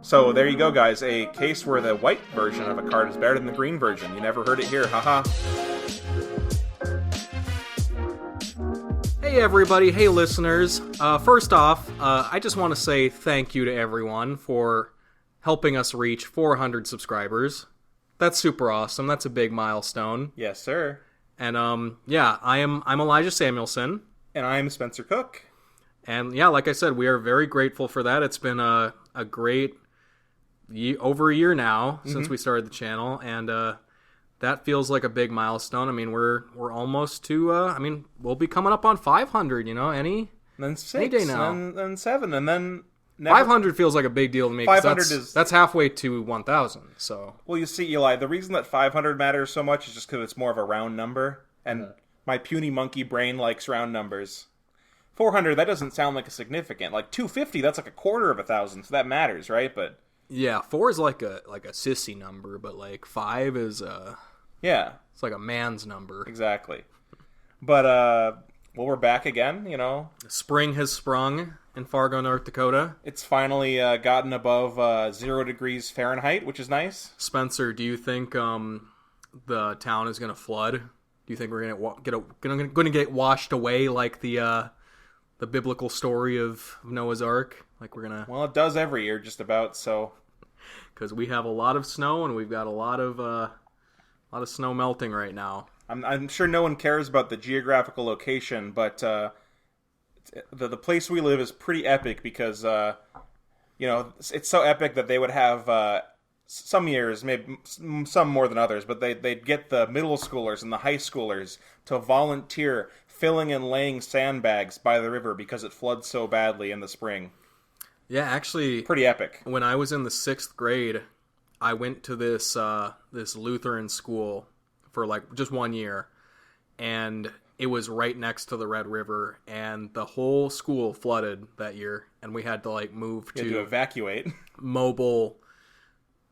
So there you go, guys. A case where the white version of a card is better than the green version. You never heard it here, haha. Hey everybody, hey listeners. First off, I just want to say thank you to everyone for helping us reach 400 subscribers. That's super awesome. That's a big milestone. Yes, sir. And I'm Elijah Samuelson. And I'm Spencer Cook. And yeah, like I said, we are very grateful for that. It's been a great over a year now since we started the channel, and that feels like a big milestone. I mean, we're almost to we'll be coming up on 500, any then 6, any day now. and then 7, and then 500 feels like a big deal to me. 500 that's halfway to 1,000. So well, you see, Eli, the reason that 500 matters so much is just because it's more of a round number, and my puny monkey brain likes round numbers. 400, that doesn't sound like a significant. Like 250, that's like a quarter of 1,000, so that matters, right? But yeah, 4 is like a sissy number, but like 5 is it's like a man's number. Exactly. But well, we're back again. Spring has sprung in Fargo, North Dakota. It's finally gotten above 0 degrees Fahrenheit, which is nice. Spencer, do you think the town is going to flood? Do you think we're going to get washed away like the biblical story of Noah's Ark? Like we're gonna? Well, it does every year, just about. So, because we have a lot of snow and we've got a lot of snow melting right now. I'm sure no one cares about the geographical location, but the place we live is pretty epic because it's so epic that they would have some years, maybe some more than others, but they'd get the middle schoolers and the high schoolers to volunteer filling and laying sandbags by the river because it floods so badly in the spring. Yeah, actually, pretty epic. When I was in the 6th grade, I went to this Lutheran school for like just 1 year, and it was right next to the Red River, and the whole school flooded that year, and we had to like move to evacuate mobile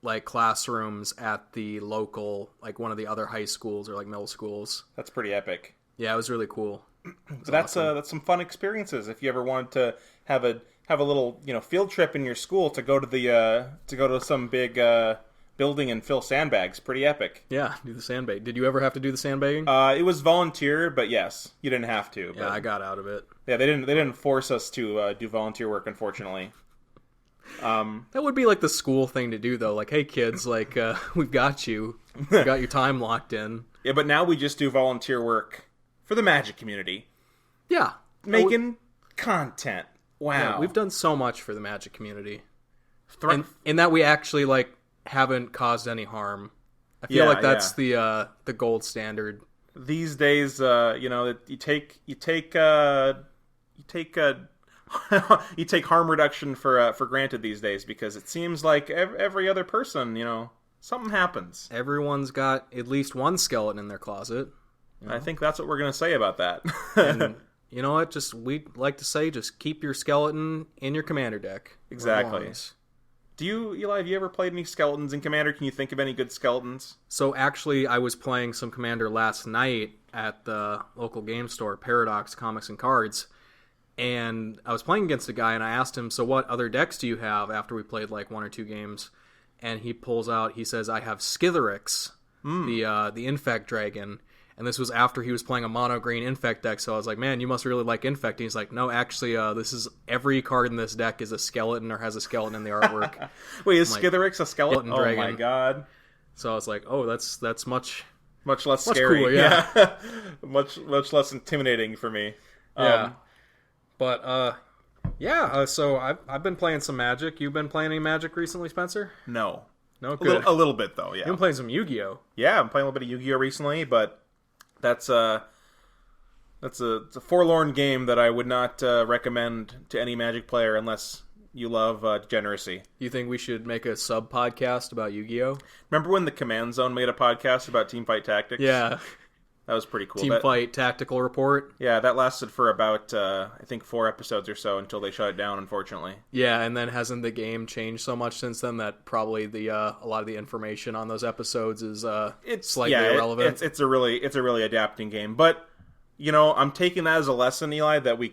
like classrooms at the local, like one of the other high schools or like middle schools. That's pretty epic. Yeah, it was really cool. So that's some fun experiences. If you ever wanted to have a little field trip in your school to go to some big building and fill sandbags, pretty epic. Yeah, do the sandbag. Did you ever have to do the sandbagging? It was volunteer, but yes, you didn't have to. Yeah, I got out of it. Yeah, they didn't force us to do volunteer work, unfortunately. That would be like the school thing to do, though. Like, hey kids, like we've got you. We got your time locked in. Yeah, but now we just do volunteer work for the Magic community. Yeah, making content. Wow, yeah, we've done so much for the Magic community, and in that we actually like haven't caused any harm. I feel like that's the gold standard these days. You take harm reduction for granted these days because it seems like every other person, something happens. Everyone's got at least one skeleton in their closet. I think that's what we're going to say about that. And you know what? We'd like to say just keep your skeleton in your commander deck. Exactly. Do you, Eli, have you ever played any skeletons in Commander? Can you think of any good skeletons? So actually, I was playing some Commander last night at the local game store, Paradox Comics and Cards. And I was playing against a guy, and I asked him, so what other decks do you have after we played like 1 or 2 games? And he says, I have Skitherix, the Infect Dragon. And this was after he was playing a mono-green Infect deck, so I was like, man, you must really like Infect. And he's like, no, actually, this is every card in this deck is a skeleton or has a skeleton in the artwork. Wait, is Skitherix a skeleton? Dragon. Oh my god. So I was like, oh, that's much less scary. Cooler, yeah. much less intimidating for me. Yeah. So I've been playing some Magic. You've been playing any Magic recently, Spencer? No. No, good. A little bit, though, yeah. You've been playing some Yu-Gi-Oh! Yeah, I'm playing a little bit of Yu-Gi-Oh! Recently, but that's a forlorn game that I would not recommend to any Magic player unless you love degeneracy. You think we should make a sub-podcast about Yu-Gi-Oh? Remember when the Command Zone made a podcast about Teamfight Tactics? Yeah. That was pretty cool. Teamfight Tactical Report? Yeah, that lasted for about, I think, 4 episodes or so until they shut it down, unfortunately. Yeah, and then hasn't the game changed so much since then that probably a lot of the information on those episodes is slightly irrelevant? It's a really adapting game. But I'm taking that as a lesson, Eli, that we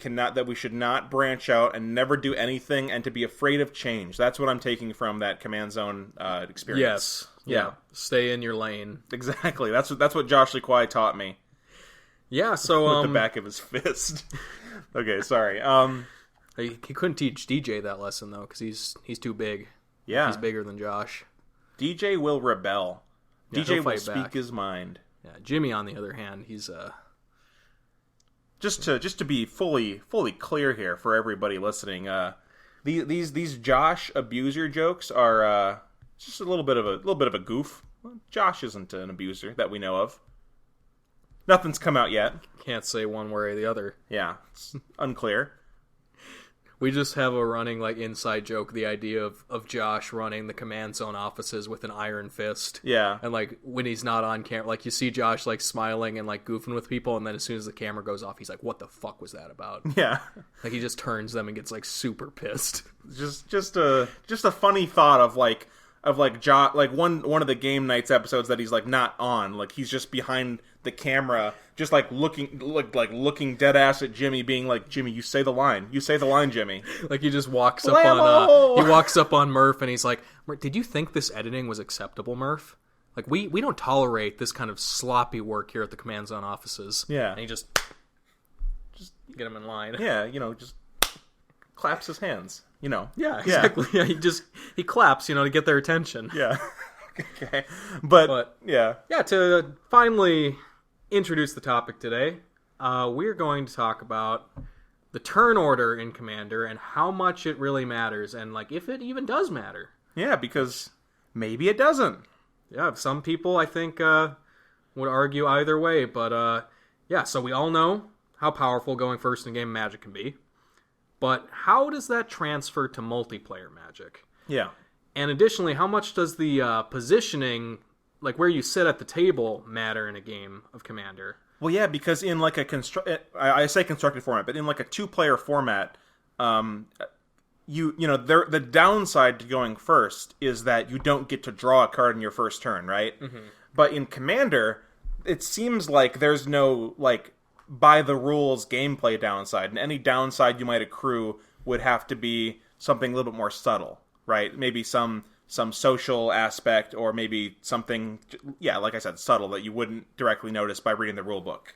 should not branch out and never do anything, and to be afraid of change. That's what I'm taking from that Command Zone experience. Yes. Yeah. Stay in your lane. Exactly. That's what Josh Lee taught me. Yeah. So with the back of his fist. Okay. Sorry. He couldn't teach DJ that lesson though, because he's too big. Yeah. He's bigger than Josh. DJ will rebel. Yeah, DJ will speak back. his mind. Yeah. Jimmy, on the other hand, he's Just to be fully clear here for everybody listening, these Josh abuser jokes are just a little bit of a goof. Josh isn't an abuser that we know of. Nothing's come out yet. Can't say one way or the other. Yeah, it's unclear. We just have a running inside joke, the idea of Josh running the Command Zone offices with an iron fist. Yeah. And when he's not on camera, you see Josh smiling and goofing with people, and then as soon as the camera goes off, he's like, "What the fuck was that about?" Yeah. He just turns them and gets super pissed. Just a funny thought of Josh, one of the game nights episodes that he's not on, he's just behind the camera, just looking dead ass at Jimmy, being like, "Jimmy, you say the line, Jimmy." He just walks up on Murph, and he's like, "Did you think this editing was acceptable, Murph? We don't tolerate this kind of sloppy work here at the Command Zone offices." Yeah. And he just get him in line. Yeah, just claps his hands. Yeah, exactly. Yeah, he claps, to get their attention. Yeah. Okay. But yeah. Yeah, to finally introduce the topic today, we're going to talk about the turn order in Commander and how much it really matters, and if it even does matter. Yeah, because maybe it doesn't. Yeah, some people I think would argue either way, but yeah, so we all know how powerful going first in game Magic can be. But how does that transfer to multiplayer Magic? Yeah. And additionally, how much does the positioning, where you sit at the table, matter in a game of Commander? Well, yeah, because in I say constructed format, but in a 2-player format, the downside to going first is that you don't get to draw a card in your first turn, right? Mm-hmm. But in Commander, it seems like there's no by the rules gameplay downside, and any downside you might accrue would have to be something a little bit more subtle, right? Maybe some social aspect, or maybe something, like I said, subtle that you wouldn't directly notice by reading the rule book.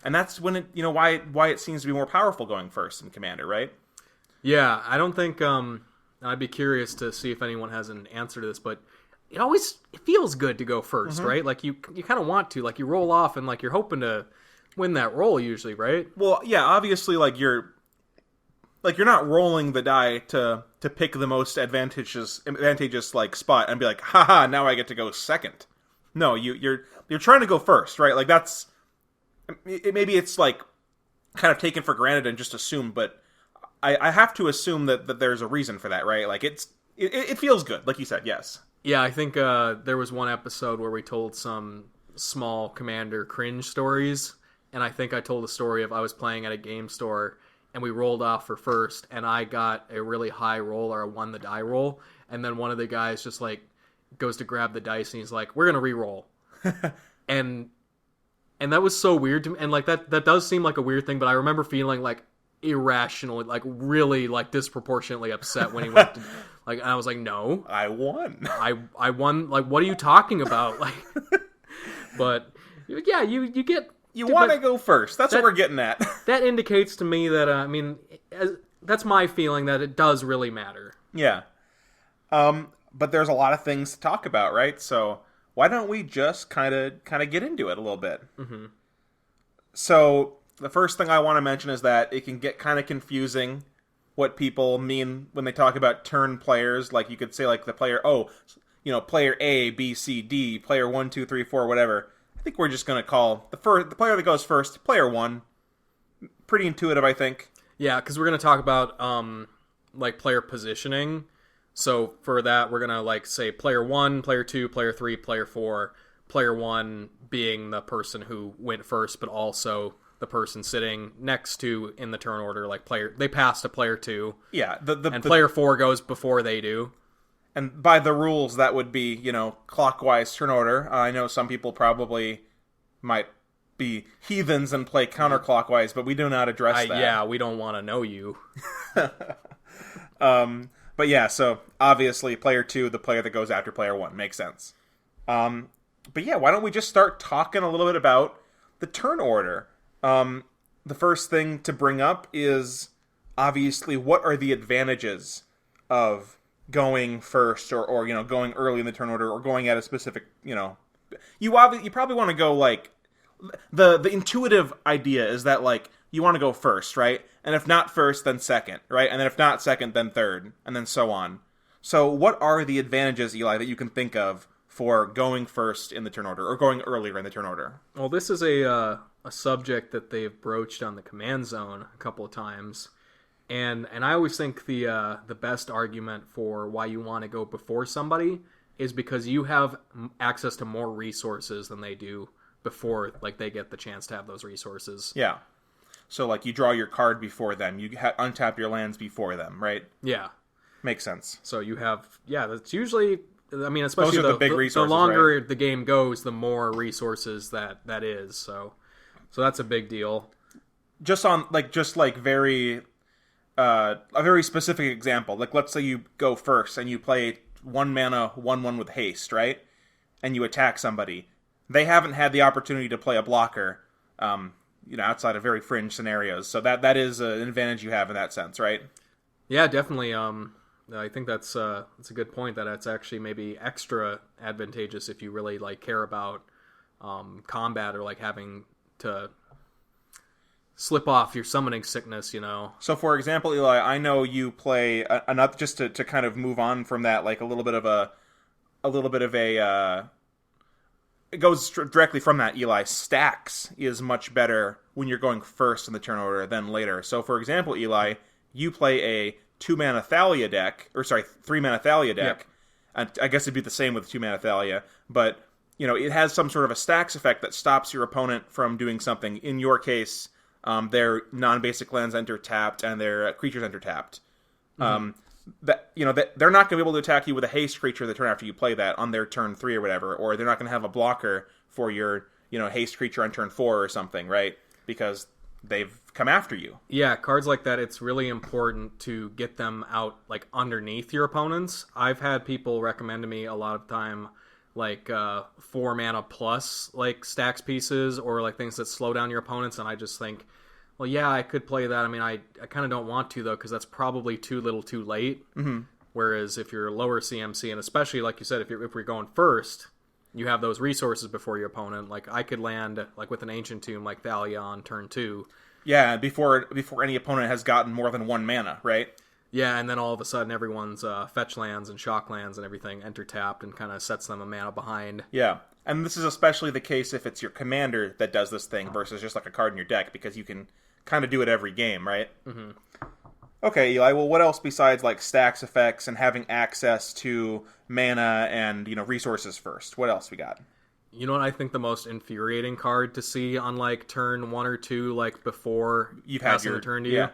And that's when it, why it seems to be more powerful going first in Commander, right? Yeah, I don't think I'd be curious to see if anyone has an answer to this, but it feels good to go first, mm-hmm. right? You kind of want to, you roll off and you're hoping to win that roll usually, right? Well, yeah, obviously, you're not rolling the die to pick the most advantageous spot and be like, haha, now I get to go second. No, you're trying to go first, right? That's maybe it's kind of taken for granted and just assumed, but I have to assume that there's a reason for that, right? It feels good, like you said, yes. Yeah, I think there was one episode where we told some small Commander cringe stories. And I think I told a story of I was playing at a game store, and we rolled off for first, and I got a really high roll, or I won the die roll, and then one of the guys just goes to grab the dice, and he's like, "We're gonna re-roll," and that was so weird to me, and that does seem like a weird thing, but I remember feeling irrational, really disproportionately upset when he went to, and I was like, "No, I won. I won. What are you talking about?" But yeah, you get. You want to go first. That's what we're getting at. That indicates to me that, that's my feeling that it does really matter. Yeah. But there's a lot of things to talk about, right? So why don't we just kind of get into it a little bit? Mm-hmm. So the first thing I want to mention is that it can get kind of confusing what people mean when they talk about turn players. You could say the player, player A, B, C, D, player 1, 2, 3, 4, whatever. I think we're just going to call the player that goes first, player 1. Pretty intuitive, I think. Yeah, because we're going to talk about player positioning. So for that, we're going to say player 1, player 2, player 3, player 4. Player 1 being the person who went first, but also the person sitting next to in the turn order. They pass to player 2. Yeah, player 4 goes before they do. And by the rules, that would be, clockwise turn order. I know some people probably might be heathens and play counterclockwise, but we do not address that. Yeah, we don't want to know you. But yeah, so obviously player 2, the player that goes after player 1, makes sense. But yeah, why don't we just start talking a little bit about the turn order? The first thing to bring up is obviously what are the advantages of going first or going early in the turn order or going at a specific, you probably want to go like the intuitive idea is that like you want to go first, right? And if not first, then second, right? And then if not second, then third, and then so on. So what are the advantages, Eli, that you can think of for going first in the turn order or going earlier in the turn order? Well, this is a subject that they've broached on the command zone a couple of times. And I always think the best argument for why you want to go before somebody is because you have access to more resources than they do before like they get the chance to have those resources. Yeah. So like you draw your card before them, you untap your lands before them, right? Yeah. Makes sense. So you have that's usually, I mean, especially the big resources, the longer right? the game goes, the more resources that is. So that's a big deal. Just very a very specific example. Like let's say you go first and you play 1 mana 1/1 with haste, right? And you attack somebody. They haven't had the opportunity to play a blocker, outside of very fringe scenarios. So that is an advantage you have in that sense, right? Yeah, definitely. I think that's a good point. That it's actually maybe extra advantageous if you really like care about combat or like having to slip off your summoning sickness. So, for example, Eli, I know you play another just to kind of move on from that, like a little bit of a. It goes directly from that, Eli. Stacks is much better when you're going first in the turn order than later. So, for example, Eli, you play a 2-mana Thalia deck, 3-mana Thalia deck. Yep. And I guess it'd be the same with 2-mana Thalia, but it has some sort of a stacks effect that stops your opponent from doing something. In your case, their non-basic lands enter tapped and their creatures enter tapped. Mm-hmm. That they're not going to be able to attack you with a haste creature the turn after you play that on their turn 3 or whatever, or they're not going to have a blocker for your haste creature on turn 4 or something, right? Because they've come after you. Yeah, cards like that, it's really important to get them out like underneath your opponents. I've had people recommend to me a lot of time like 4 mana plus like stacks pieces or like things that slow down your opponents, and I just think, well, yeah, I could play that. I mean, I kind of don't want to, though, because that's probably too little too late. Mm-hmm. Whereas if you're lower CMC, and especially, like you said, if we're going first, you have those resources before your opponent. Like, I could land like with an Ancient Tomb like Thalia on turn 2. Yeah, before any opponent has gotten more than 1 mana, right? Yeah, and then all of a sudden everyone's fetch lands and shock lands and everything enter tapped and kind of sets them a mana behind. Yeah, and this is especially the case if it's your commander that does this thing versus just like a card in your deck, because you can kind of do it every game, right? Mm-hmm. Okay, Eli, well, what else besides like stacks effects and having access to mana and resources first? What else we got? You know what I think the most infuriating card to see on like turn 1 or 2, like before you've had your turn to you,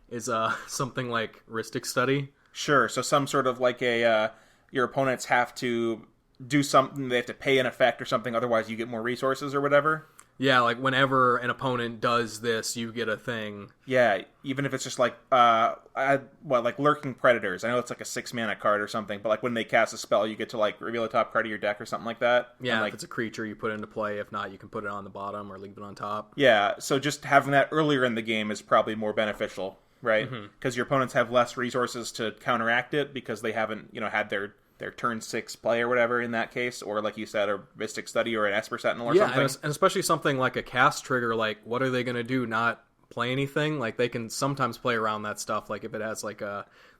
is something like Rhystic Study. Sure. So some sort of like your opponents have to do something, they have to pay an effect or something, otherwise you get more resources or whatever. Yeah, like whenever an opponent does this, you get a thing. Yeah, even if it's just like like Lurking Predators. I know it's like a 6-mana card or something, but like when they cast a spell, you get to like reveal the top card of your deck or something like that. Yeah, and, if it's a creature, you put it into play. If not, you can put it on the bottom or leave it on top. Yeah, so just having that earlier in the game is probably more beneficial, right? Because your opponents have less resources to counteract it because they haven't had their turn 6 play or whatever in that case, or like you said, a Rhystic Study or an Esper Sentinel or something. And especially something like a cast trigger, like what are they going to do? Not play anything? Like they can sometimes play around that stuff, like if it has like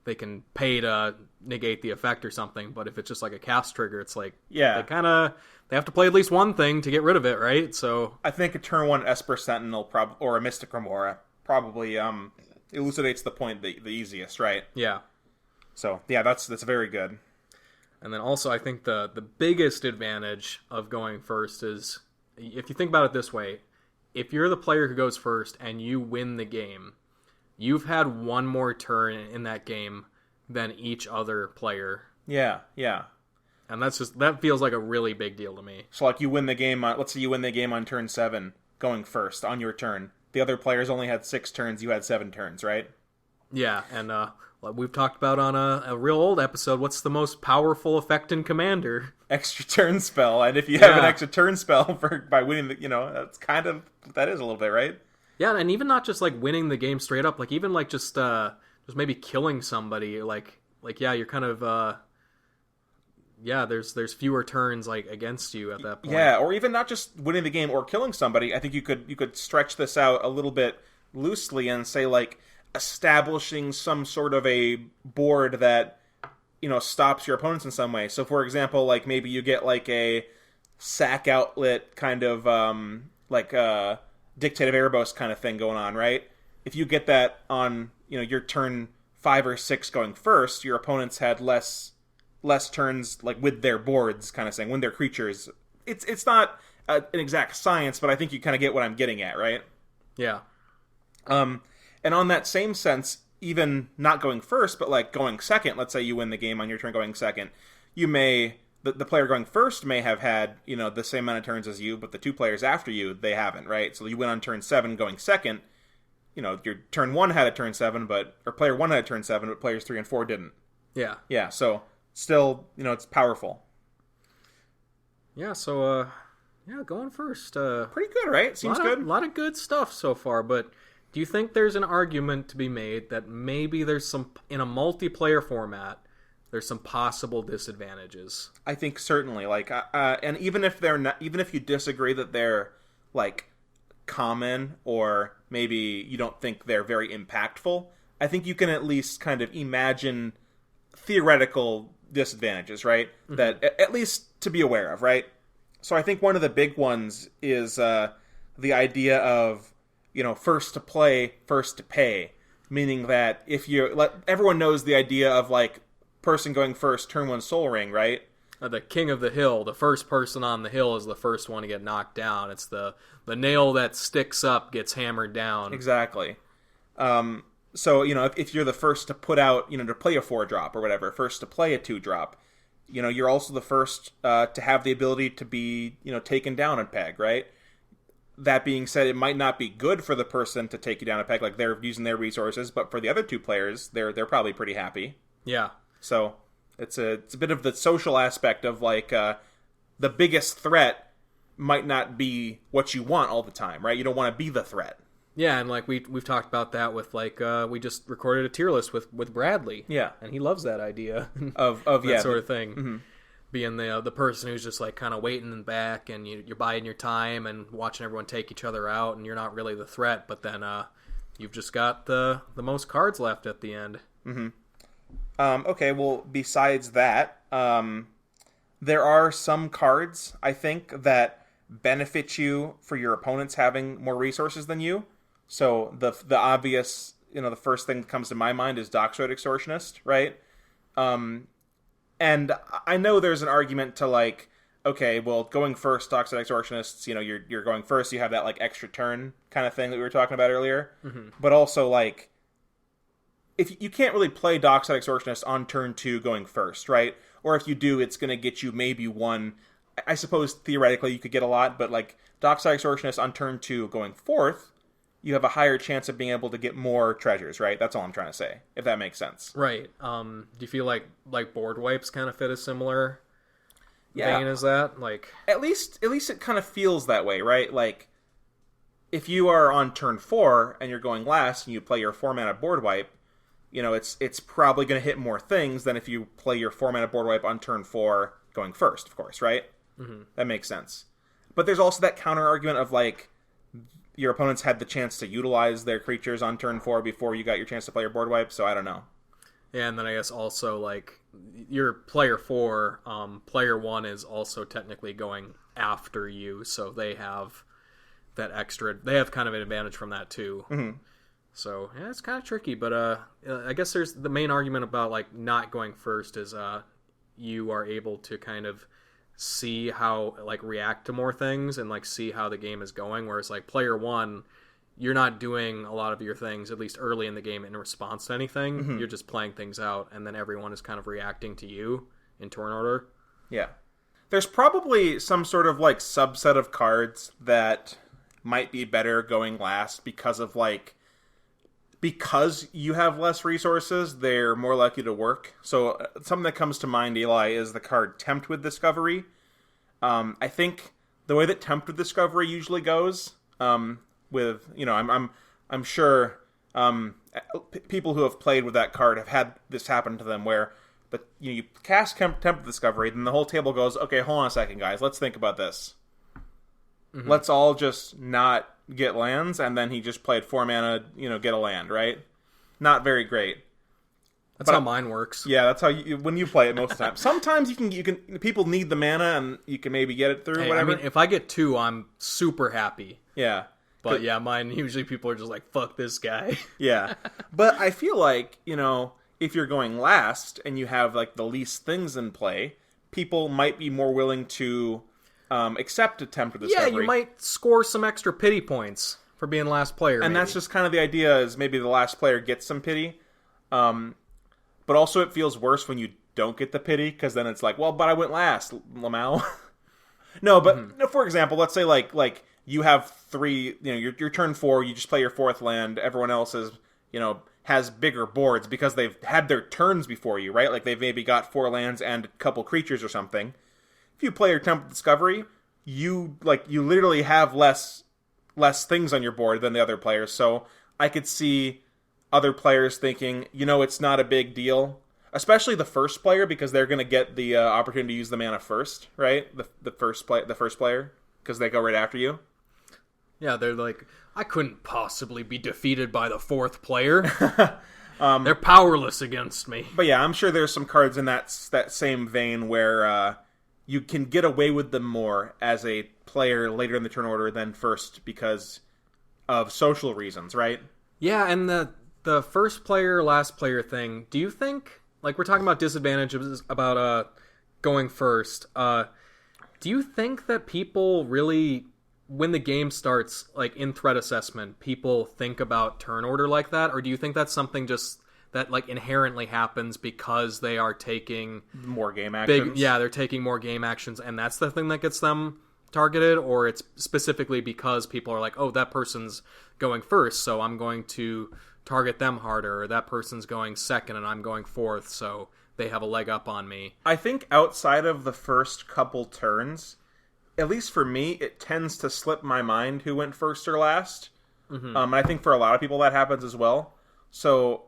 they can pay to negate the effect or something, but if it's just like a cast trigger, it's like, they have to play at least one thing to get rid of it, right? So I think a turn 1 Esper Sentinel or a Mystic Remora probably elucidates the point the easiest, right? Yeah. So yeah, that's very good. And then also, I think the biggest advantage of going first is, if you think about it this way, if you're the player who goes first and you win the game, you've had one more turn in that game than each other player. Yeah. And that feels like a really big deal to me. So like you win the game let's say you win the game on turn 7, going first on your turn. The other players only had 6 turns, you had 7 turns, right? Yeah, and we've talked about on a real old episode, what's the most powerful effect in Commander? Extra turn spell, and if you have an extra turn spell by winning that's kind of, that is a little bit, right? Yeah, and even not just like winning the game straight up, like even like just maybe killing somebody, like yeah, you're kind of there's fewer turns like against you at that point. Yeah, or even not just winning the game or killing somebody. I think you could stretch this out a little bit loosely and say like establishing some sort of a board that stops your opponents in some way. So for example, like maybe you get like a sack outlet kind of Dictate of Erebos kind of thing going on, right? If you get that on your turn 5 or 6 going first, your opponents had less turns like with their boards kind of thing, when their creatures. It's not an exact science, but I think you kind of get what I'm getting at, right? Yeah. And on that same sense, even not going first, but like going second, let's say you win the game on your turn going second, you may, the player going first may have had, the same amount of turns as you, but the 2 players after you, they haven't, right? So you win on turn 7 going second, your turn 1 had a turn 7, or player 1 had a turn 7, but players 3 and 4 didn't. Yeah. Yeah, so still, it's powerful. Yeah, so, going first. Pretty good, right? Seems good. A lot of good stuff so far, but do you think there's an argument to be made that maybe there's some, in a multiplayer format, there's some possible disadvantages? I think certainly, like, and even if they're not, even if you disagree that they're like common, or maybe you don't think they're very impactful, I think you can at least kind of imagine theoretical disadvantages, right? Mm-hmm. That at least to be aware of, right? So I think one of the big ones is the idea of first to play, first to pay, meaning that if everyone knows the idea of like person going first, turn 1 Soul Ring, right? The king of the hill, the first person on the hill is the first one to get knocked down. It's the nail that sticks up gets hammered down. Exactly. So, if you're the first to put out, to play a 4-drop or whatever, first to play a 2-drop, you're also the first to have the ability to be, taken down a peg, right? That being said, it might not be good for the person to take you down a peg, like they're using their resources, but for the other 2 players, they're probably pretty happy. Yeah. So it's a bit of the social aspect of like the biggest threat might not be what you want all the time, right? You don't want to be the threat. Yeah, and like we've talked about that with like we just recorded a tier list with Bradley. Yeah, and he loves that idea of that sort of thing. Mm-hmm. Being the person who's just like kind of waiting in back, and you're biding your time and watching everyone take each other out, and you're not really the threat, but then you've just got the most cards left at the end. Mm-hmm. Okay, well, besides that, there are some cards, I think, that benefit you for your opponents having more resources than you. So the obvious, the first thing that comes to my mind is Docksroad Extortionist, right? And I know there's an argument to like, okay, well, going first, Docksroad Extortionists, you're going first, you have that like extra turn kind of thing that we were talking about earlier. Mm-hmm. But also like, if you can't really play Dockside Extortionist on turn 2 going first, right? Or if you do, it's going to get you maybe 1. I suppose theoretically you could get a lot, but like Dockside Extortionist on turn 2 going 4th, you have a higher chance of being able to get more treasures, right? That's all I'm trying to say, if that makes sense. Right. Do you feel like board wipes kind of fit a similar vein as that? Like at least it kind of feels that way, right? Like if you are on turn 4 and you're going last and you play your 4-mana board wipe, it's probably going to hit more things than if you play your 4-mana board wipe on turn 4 going first, of course, right? Mm-hmm. That makes sense. But there's also that counter argument of like your opponents had the chance to utilize their creatures on turn 4 before you got your chance to play your board wipe, so I don't know. Yeah, and then I guess also like your player 4, player 1 is also technically going after you, so they have that extra, they have kind of an advantage from that too. Mm-hmm. So, yeah, it's kind of tricky, but I guess there's the main argument about like not going first is you are able to kind of see how like react to more things and like see how the game is going, whereas like player 1, you're not doing a lot of your things, at least early in the game, in response to anything. Mm-hmm. You're just playing things out, and then everyone is kind of reacting to you in turn order. Yeah. There's probably some sort of like subset of cards that might be better going last because of because you have less resources, they're more likely to work. So something that comes to mind, Eli, is the card Tempt with Discovery. I think the way that Tempt with Discovery usually goes, with, I'm sure people who have played with that card have had this happen to them, where you cast Tempt with Discovery, then the whole table goes, okay, hold on a second, guys, let's think about this. Mm-hmm. Let's all just not get lands, and then he just played 4 mana, get a land, right? Not very great. That's how mine works. Yeah, that's how when you play it most of the time. Sometimes you can people need the mana, and you can maybe get it through, whatever. I mean, if I get 2, I'm super happy. Yeah. But yeah, mine, usually people are just like, fuck this guy. Yeah. But I feel like, if you're going last, and you have, the least things in play, people might be more willing to accept Attempt with Discovery. Yeah, you might score some extra pity points for being last player. And that's just kind of the idea, is maybe the last player gets some pity. But also it feels worse when you don't get the pity, because then it's like, well, but I went last, Lamau. No, but for example, let's say like you have 3, your turn 4, you just play your 4th land, everyone else is, has bigger boards because they've had their turns before you, right? Like they've maybe got 4 lands and a couple creatures or something. If you play your Tempt with Discovery, you literally have less things on your board than the other players. So I could see other players thinking, it's not a big deal, especially the first player, because they're going to get the opportunity to use the mana first, right? The first player, because they go right after you. Yeah, they're like, I couldn't possibly be defeated by the 4th player. They're powerless against me. But yeah, I'm sure there's some cards in that same vein where you can get away with them more as a player later in the turn order than first because of social reasons, right? Yeah, and the first player, last player thing, do you think, we're talking about disadvantages about going first, do you think that people really, when the game starts, in threat assessment, people think about turn order like that? Or do you think that's something just that inherently happens because they are taking more game actions? They're taking more game actions, and that's the thing that gets them targeted? Or it's specifically because people are like, oh, that person's going first, so I'm going to target them harder, or that person's going second and I'm going 4th, so they have a leg up on me. I think outside of the first couple turns, at least for me, it tends to slip my mind who went first or last. Mm-hmm. And I think for a lot of people that happens as well. So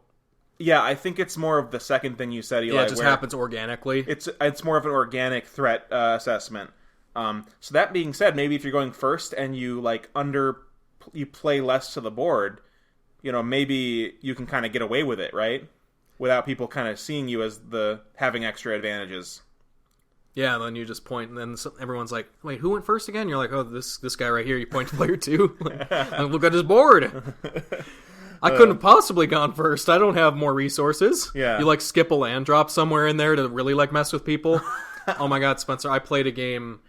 yeah, I think it's more of the second thing you said, Eli. Yeah, it just happens organically. It's more of an organic threat assessment. So that being said, maybe if you're going first and you you play less to the board, maybe you can kind of get away with it, right? Without people kind of seeing you as having extra advantages. Yeah, and then you just point, and then everyone's like, wait, who went first again? You're like, oh, this guy right here. You point to player 2. Look at his board. I couldn't have possibly gone first. I don't have more resources. Yeah. You skip a land drop somewhere in there to really mess with people. Oh my god, Spencer, I played a game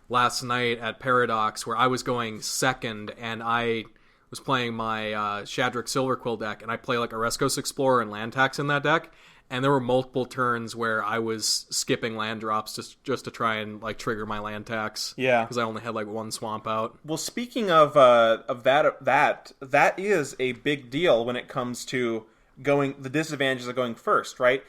last night at Paradox where I was going second, and I was playing my Shadrick Silverquill deck, and I play Oreskos Explorer and land tax in that deck, and there were multiple turns where I was skipping land drops just to try and trigger my land tax. Yeah, because I only had 1 swamp out. Well, speaking of that is a big deal when it comes to the disadvantages of going first, right?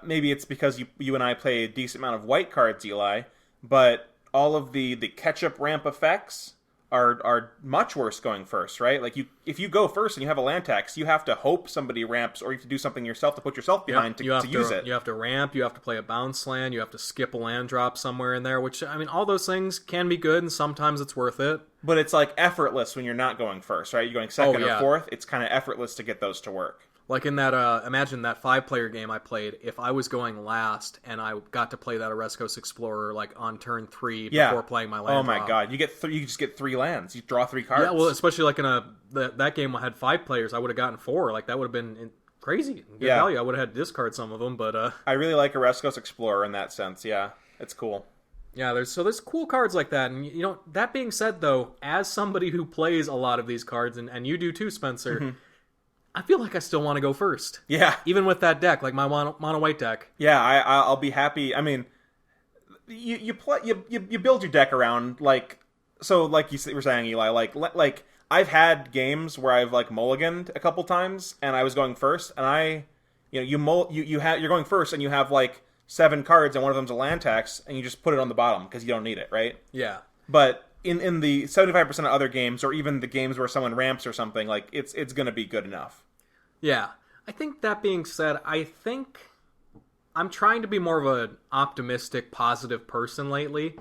Maybe it's because you and I play a decent amount of white cards, Eli, but all of the catch-up ramp effects are much worse going first, right? If you go first and you have a land tax, you have to hope somebody ramps, or you have to do something yourself to put yourself behind to use it. You have to ramp, you have to play a bounce land, you have to skip a land drop somewhere in there, which, all those things can be good, and sometimes it's worth it. But it's effortless when you're not going first, right? You're going second or 4th, it's kind of effortless to get those to work. In that, imagine that 5-player game I played, if I was going last and I got to play that Oreskos Explorer on turn 3 before playing my land drop. Oh my god, you just get 3 lands. You draw 3 cards. Yeah, well, especially in that game had 5 players, I would have gotten 4. That would have been crazy. Good value. I would have had to discard some of them, but I really like Oreskos Explorer in that sense. Yeah, it's cool. Yeah, there's cool cards like that, and that being said, though, as somebody who plays a lot of these cards, and you do too, Spencer. Mm-hmm. I feel like I still want to go first. Yeah. Even with that deck, my mono white deck. Yeah, I'll be happy. You build your deck around so like you were saying, Eli, like I've had games where I've like mulliganed a couple times, and I was going first, and you're going first, and you have like 7 cards, and one of them's a land tax, and you just put it on the bottom because you don't need it, right? Yeah. But in the 75% of other games, or even the games where someone ramps or something, like it's going to be good enough. Yeah. I think that being said, I think I'm trying to be more of an optimistic, positive person lately.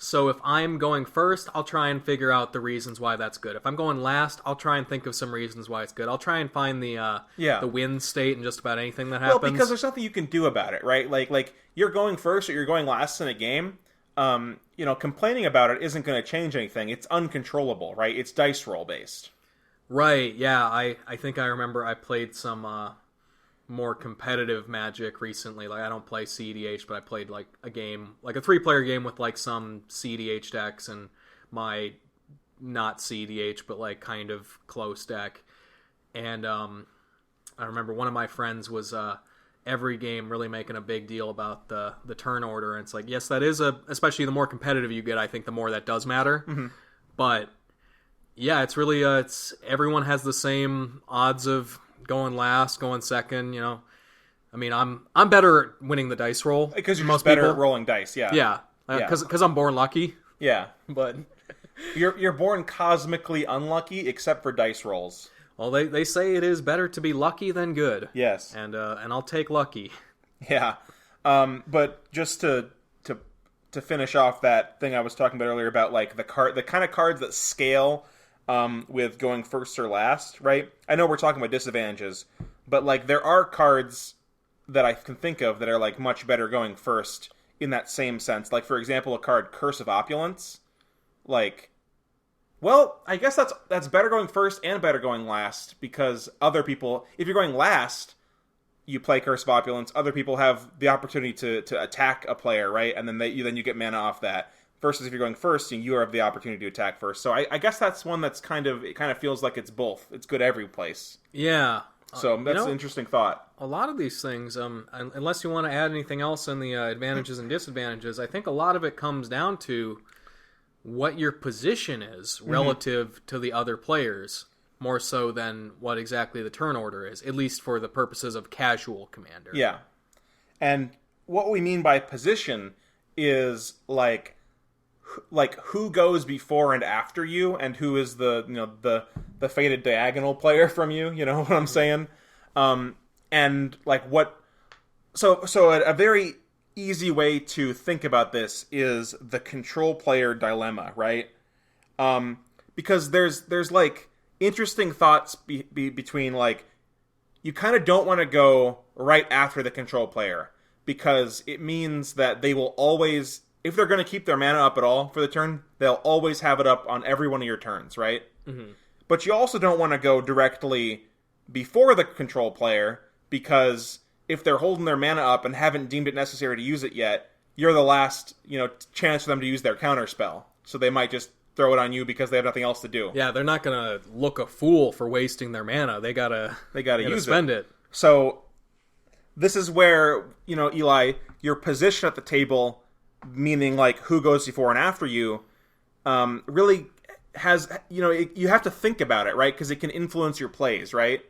So if I'm going first, I'll try and figure out the reasons why that's good. If I'm going last, I'll try and think of some reasons why it's good. I'll try and find the win state in just about anything that happens. Well, because there's nothing you can do about it, right? Like you're going first or you're going last in a game. Complaining about it isn't going to change anything. It's uncontrollable, right? It's dice roll based. Right. Yeah. I think I remember I played some more competitive Magic recently. Like I don't play CEDH, but I played like a game, like a 3-player game with like some CEDH decks and my not CEDH, but like kind of close deck. And I remember one of my friends was every game really making a big deal about the turn order. And it's like, yes, that is especially the more competitive you get, I think the more that does matter. Mm-hmm. But yeah, it's really it's everyone has the same odds of going last, going second, I mean, I'm better at winning the dice roll because you're most better at rolling dice. Yeah, because I'm born lucky. Yeah, but you're born cosmically unlucky except for dice rolls. Well, they say it is better to be lucky than good. Yes, and I'll take lucky. Yeah, but just to finish off that thing I was talking about earlier about like the kind of cards that scale. With going first or last, right? I know we're talking about disadvantages, but like there are cards that I can think of that are like much better going first in that same sense. Like for example, a card Curse of Opulence. Like, well, I guess that's better going first and better going last because other people, if you're going last, you play Curse of Opulence. Other people have the opportunity to attack a player, right? And then you get mana off that. Versus if you're going first, you have the opportunity to attack first. So I guess that's one that's kind of feels like it's both. It's good every place. Yeah. So that's an interesting thought. A lot of these things, unless you want to add anything else in the advantages and disadvantages, I think a lot of it comes down to what your position is relative to the other players, more so than what exactly the turn order is, at least for the purposes of casual Commander. Yeah. And what we mean by position is like who goes before and after you, and who is the fated diagonal player from you. You know what I'm saying? And like what? So a very easy way to think about this is the control player dilemma, right? Because there's like interesting thoughts between like you kind of don't want to go right after the control player because it means that they will always. If they're going to keep their mana up at all for the turn, they'll always have it up on every one of your turns, right? Mm-hmm. But you also don't want to go directly before the control player, because if they're holding their mana up and haven't deemed it necessary to use it yet, you're the last, chance for them to use their counter spell. So they might just throw it on you because they have nothing else to do. Yeah, they're not going to look a fool for wasting their mana. They gotta spend it. So this is where, Eli, your position at the table, meaning like who goes before and after you, really has, you have to think about it, right? Because it can influence your plays, right?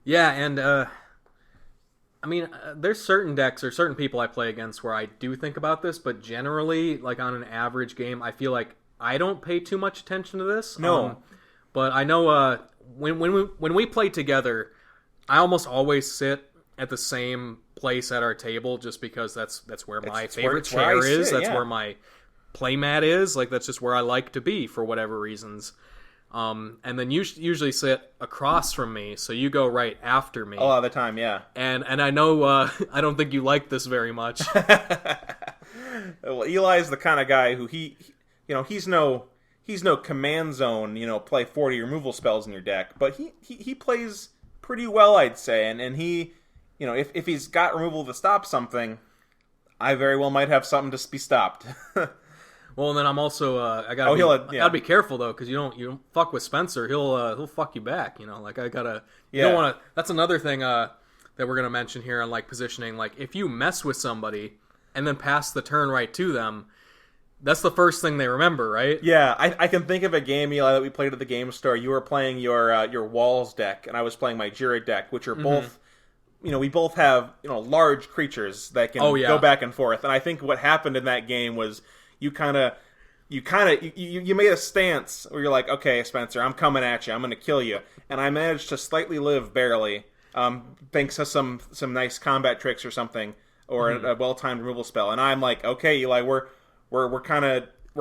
Yeah, and there's certain decks or certain people I play against where I do think about this, but generally, like on an average game, I feel like I don't pay too much attention to this. No. But I know when we play together, I almost always sit at the same place at our table just because that's where my favorite chair is. That's where my playmat is. Like, that's just where I like to be for whatever reasons. And then you usually sit across from me, so you go right after me. A lot of the time, yeah. And I know I don't think you like this very much. Well, Eli's the kind of guy who he's no command zone, play 40 removal spells in your deck, but he plays pretty well, I'd say, and he, if he's got removal to stop something, I very well might have something to be stopped. Well, and then I'm also I gotta be careful though, because you don't fuck with Spencer. He'll fuck you back. Like I gotta. You don't want to. That's another thing that we're gonna mention here on like positioning. Like if you mess with somebody and then pass the turn right to them, That's the first thing they remember, right? Yeah, I can think of a game, Eli, that we played at the game store. You were playing your Walls deck, and I was playing my Jira deck, which are both, we both have, large creatures that can go back and forth. And I think what happened in that game was you made a stance where you're like, okay, Spencer, I'm coming at you. I'm going to kill you. And I managed to slightly live barely, thanks to some nice combat tricks or something, or a well-timed removal spell. And I'm like, okay, Eli, we're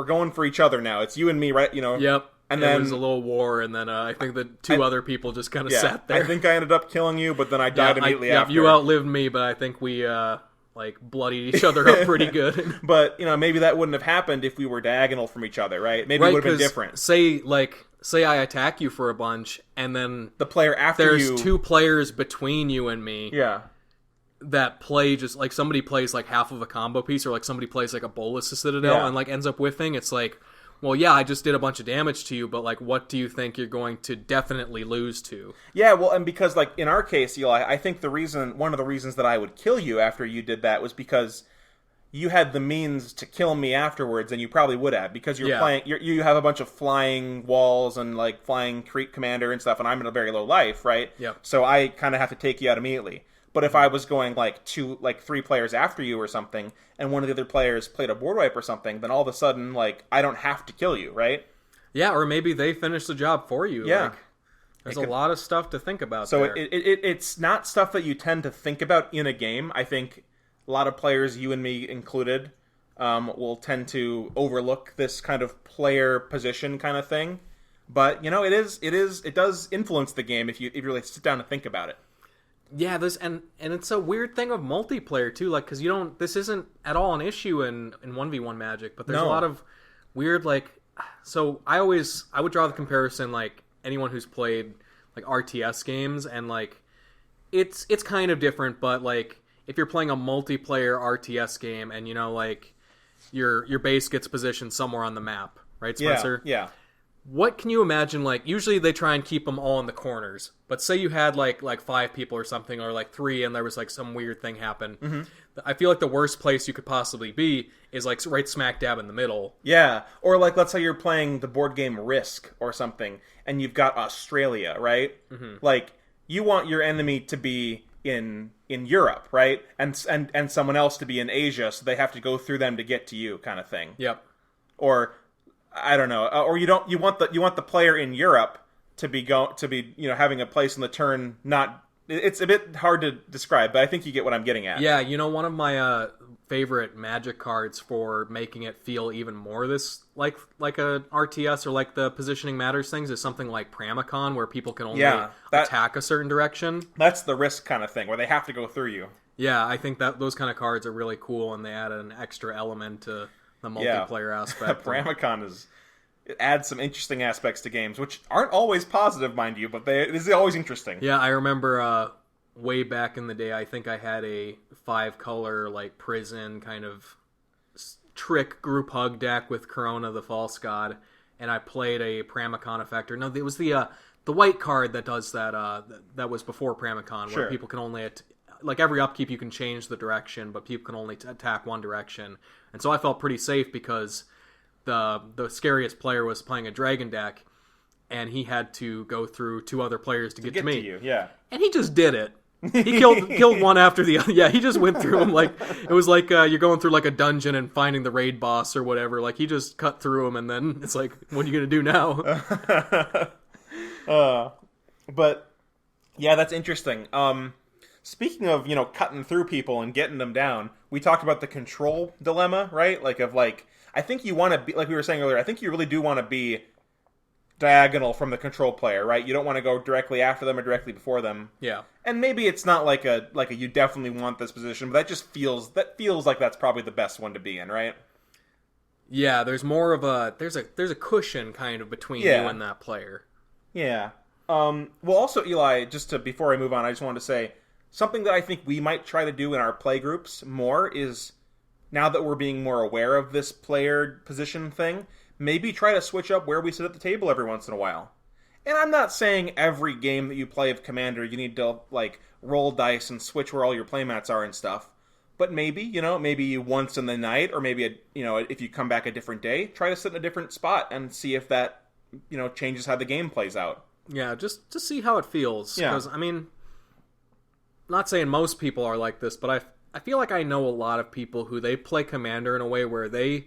going for each other now. It's you and me, right? Yep. And then there was a little war, and then I think the two other people just kind of sat there. I think I ended up killing you, but then I died immediately after. You outlived me, but I think we bloodied each other up pretty good. But maybe that wouldn't have happened if we were diagonal from each other, right? Maybe it would have been different. Say I attack you for a bunch, and then the player after there's two players between you and me. Yeah. That play just like somebody plays like half of a combo piece, or like somebody plays like a Bolus to Citadel and like ends up whiffing. It's like, well, yeah, I just did a bunch of damage to you, but like, what do you think you're going to definitely lose to? Yeah, well, and because like in our case, Eli, I think one of the reasons that I would kill you after you did that was because you had the means to kill me afterwards, and you probably would have, because you're playing. You have a bunch of flying walls and like flying creep commander and stuff, and I'm in a very low life, right? Yep. So I kind of have to take you out immediately. But if I was going like 3 players after you or something, and one of the other players played a board wipe or something, then all of a sudden, like, I don't have to kill you, right? Yeah, or maybe they finish the job for you. Yeah. Like, there's a lot of stuff to think about so there. It's not stuff that you tend to think about in a game. I think a lot of players, you and me included, will tend to overlook this kind of player position kind of thing. But, it does influence the game if you really sit down and think about it. Yeah, and it's a weird thing of multiplayer too, like, because this isn't at all an issue in 1v1 Magic, but there's a lot of weird, like, so I would draw the comparison, like, anyone who's played like RTS games, and like it's kind of different, but like if you're playing a multiplayer RTS game and like your base gets positioned somewhere on the map, right, Spencer? Yeah. What can you imagine, like, usually they try and keep them all in the corners, but say you had, like 5 people or something, or, like, 3, and there was, like, some weird thing happen. Mm-hmm. I feel like the worst place you could possibly be is, like, right smack dab in the middle. Yeah, or, like, let's say you're playing the board game Risk or something, and you've got Australia, right? Mm-hmm. Like, you want your enemy to be in Europe, right? And someone else to be in Asia, so they have to go through them to get to you, kind of thing. Yep. Or I don't know, or you want the player in Europe to be having a place in the turn. Not, it's a bit hard to describe, but I think you get what I'm getting at. Yeah, one of my favorite Magic cards for making it feel even more this like a RTS or like the positioning matters things is something like Pramicon, where people can only attack a certain direction. That's the Risk kind of thing, where they have to go through you. Yeah, I think that those kind of cards are really cool, and they add an extra element to the multiplayer aspect. Pramicon it adds some interesting aspects to games, which aren't always positive, mind you, but it is always interesting. Yeah, I remember way back in the day, I think I had a 5-color like prison kind of trick group hug deck with Corona the False God, and I played a Pramicon effector. No, it was the white card that does that. That was before Pramicon, where people can only like every upkeep you can change the direction, but people can only attack one direction. And so I felt pretty safe because the scariest player was playing a dragon deck, and he had to go through 2 other players to get to me. To you, yeah. And he just did it. He killed one after the other. Yeah, he just went through them like it was like you're going through like a dungeon and finding the raid boss or whatever. Like he just cut through them, and then it's like, what are you gonna do now? But yeah, that's interesting. Speaking of cutting through people and getting them down, we talked about the control dilemma, right? I think you want to be, like we were saying earlier, I think you really do want to be diagonal from the control player, right? You don't want to go directly after them or directly before them. Yeah. And maybe it's not like a you definitely want this position, but that feels like that's probably the best one to be in, right? Yeah, there's more of there's a cushion kind of between you and that player. Yeah. Well, also, Eli, before I move on, I just wanted to say something that I think we might try to do in our play groups more is, now that we're being more aware of this player position thing, maybe try to switch up where we sit at the table every once in a while. And I'm not saying every game that you play of Commander you need to, like, roll dice and switch where all your playmats are and stuff. But maybe once in the night, or maybe if you come back a different day, try to sit in a different spot and see if that changes how the game plays out. Yeah, just to see how it feels. Yeah. Because, I mean, not saying most people are like this, but I feel like I know a lot of people who they play Commander in a way where they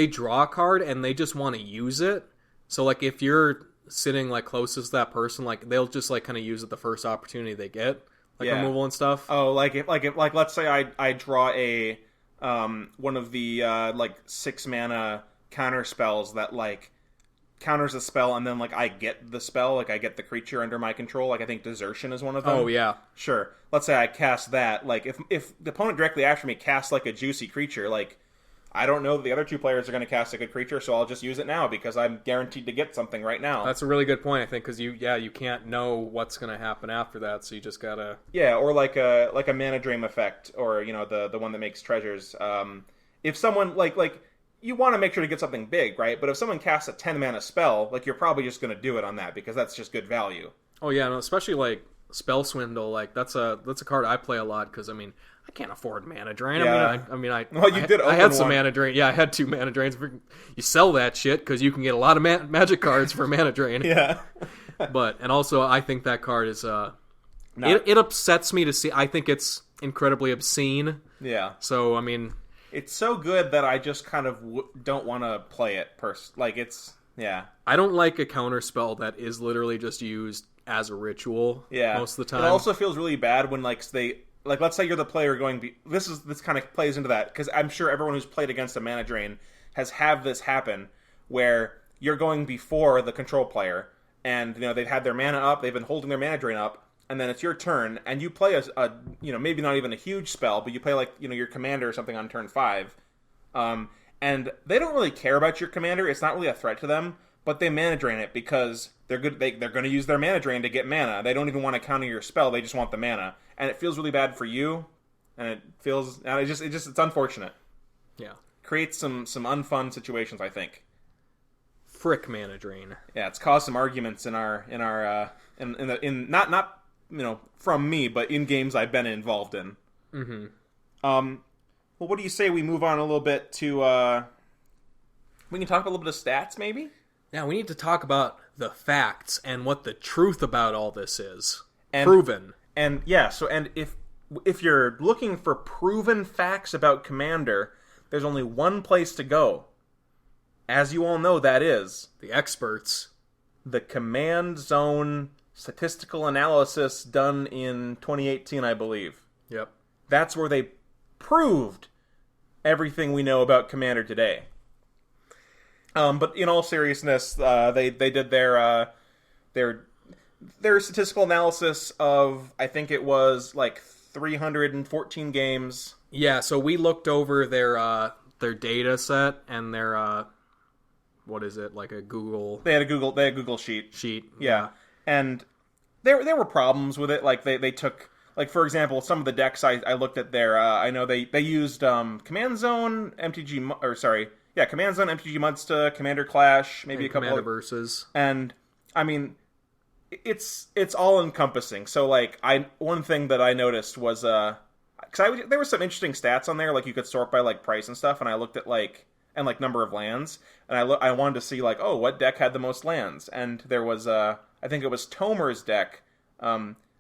draw a card and they just want to use it. So, like, if you're sitting, like, closest to that person, like, they'll just, like, kind of use it the first opportunity they get, like, removal and stuff. Oh, like, let's say I draw a, one of the, 6-mana counter spells that, like, counters a spell, and then, like, I get the spell, like, I get the creature under my control. Like, I think Desertion is one of them. Oh, yeah. Sure. Let's say I cast that. Like, if the opponent directly after me casts, like, a juicy creature, like, I don't know that the other two players are going to cast a good creature, so I'll just use it now, because I'm guaranteed to get something right now. That's a really good point, I think, because you can't know what's going to happen after that, so you just gotta... Yeah, or like a Mana Drain effect, or, the one that makes treasures. If someone, like, you want to make sure to get something big, right? But if someone casts a 10-mana spell, like, you're probably just going to do it on that, because that's just good value. Oh, yeah, no, especially, like, Spell Swindle, like, that's a card I play a lot, because, I mean, I can't afford Mana Drain. Yeah. I had some Mana Drain. Yeah, I had 2 Mana Drains. You sell that shit, because you can get a lot of magic cards for Mana Drain. Yeah. And also, I think that card is, it upsets me to see. I think it's incredibly obscene. Yeah. So, I mean... It's so good that I just kind of don't want to play it. Yeah. I don't like a counter spell that is literally just used as a ritual most of the time. It also feels really bad when, like, let's say you're the player going... This kind of plays into that, because I'm sure everyone who's played against a Mana Drain has had this happen, where you're going before the control player, and, they've had their mana up, they've been holding their Mana Drain up, and then it's your turn, and you play a maybe not even a huge spell, but you play, like, your commander or something on turn 5. And they don't really care about your commander. It's not really a threat to them, but they Mana Drain it because they're good. They're going to use their Mana Drain to get mana. They don't even want to counter your spell. They just want the mana. And it feels really bad for you, and it's unfortunate. Yeah. Creates some unfun situations, I think. Frick Mana Drain. Yeah, it's caused some arguments in not from me, but in games I've been involved in. Mm-hmm. Well, what do you say we move on a little bit to, we can talk about a little bit of stats, maybe? Yeah, we need to talk about the facts and what the truth about all this is. And, proven. And, yeah, and if you're looking for proven facts about Commander, there's only one place to go. As you all know, that is... The experts. The Command Zone statistical analysis done in 2018, I believe. Yep. That's where they proved everything we know about Commander today. But in all seriousness, they did their statistical analysis of, I think it was like 314 games. Yeah, so we looked over their data set and their what is it, like a Google... They had a Google sheet. Yeah. And there were problems with it. Like, they took... Like, for example, some of the decks I looked at there, I know they used Command Zone, MTG... Command Zone, MTG Mudsta, Commander Clash, maybe and a couple Commander of... Versus. And, I mean, it's all-encompassing. So, like, one thing that I noticed was... Because there were some interesting stats on there, like, you could sort by, like, price and stuff, and I looked at, like... And, like, number of lands. And I wanted to see, like, what deck had the most lands? And there was, I think it was Tomer's deck,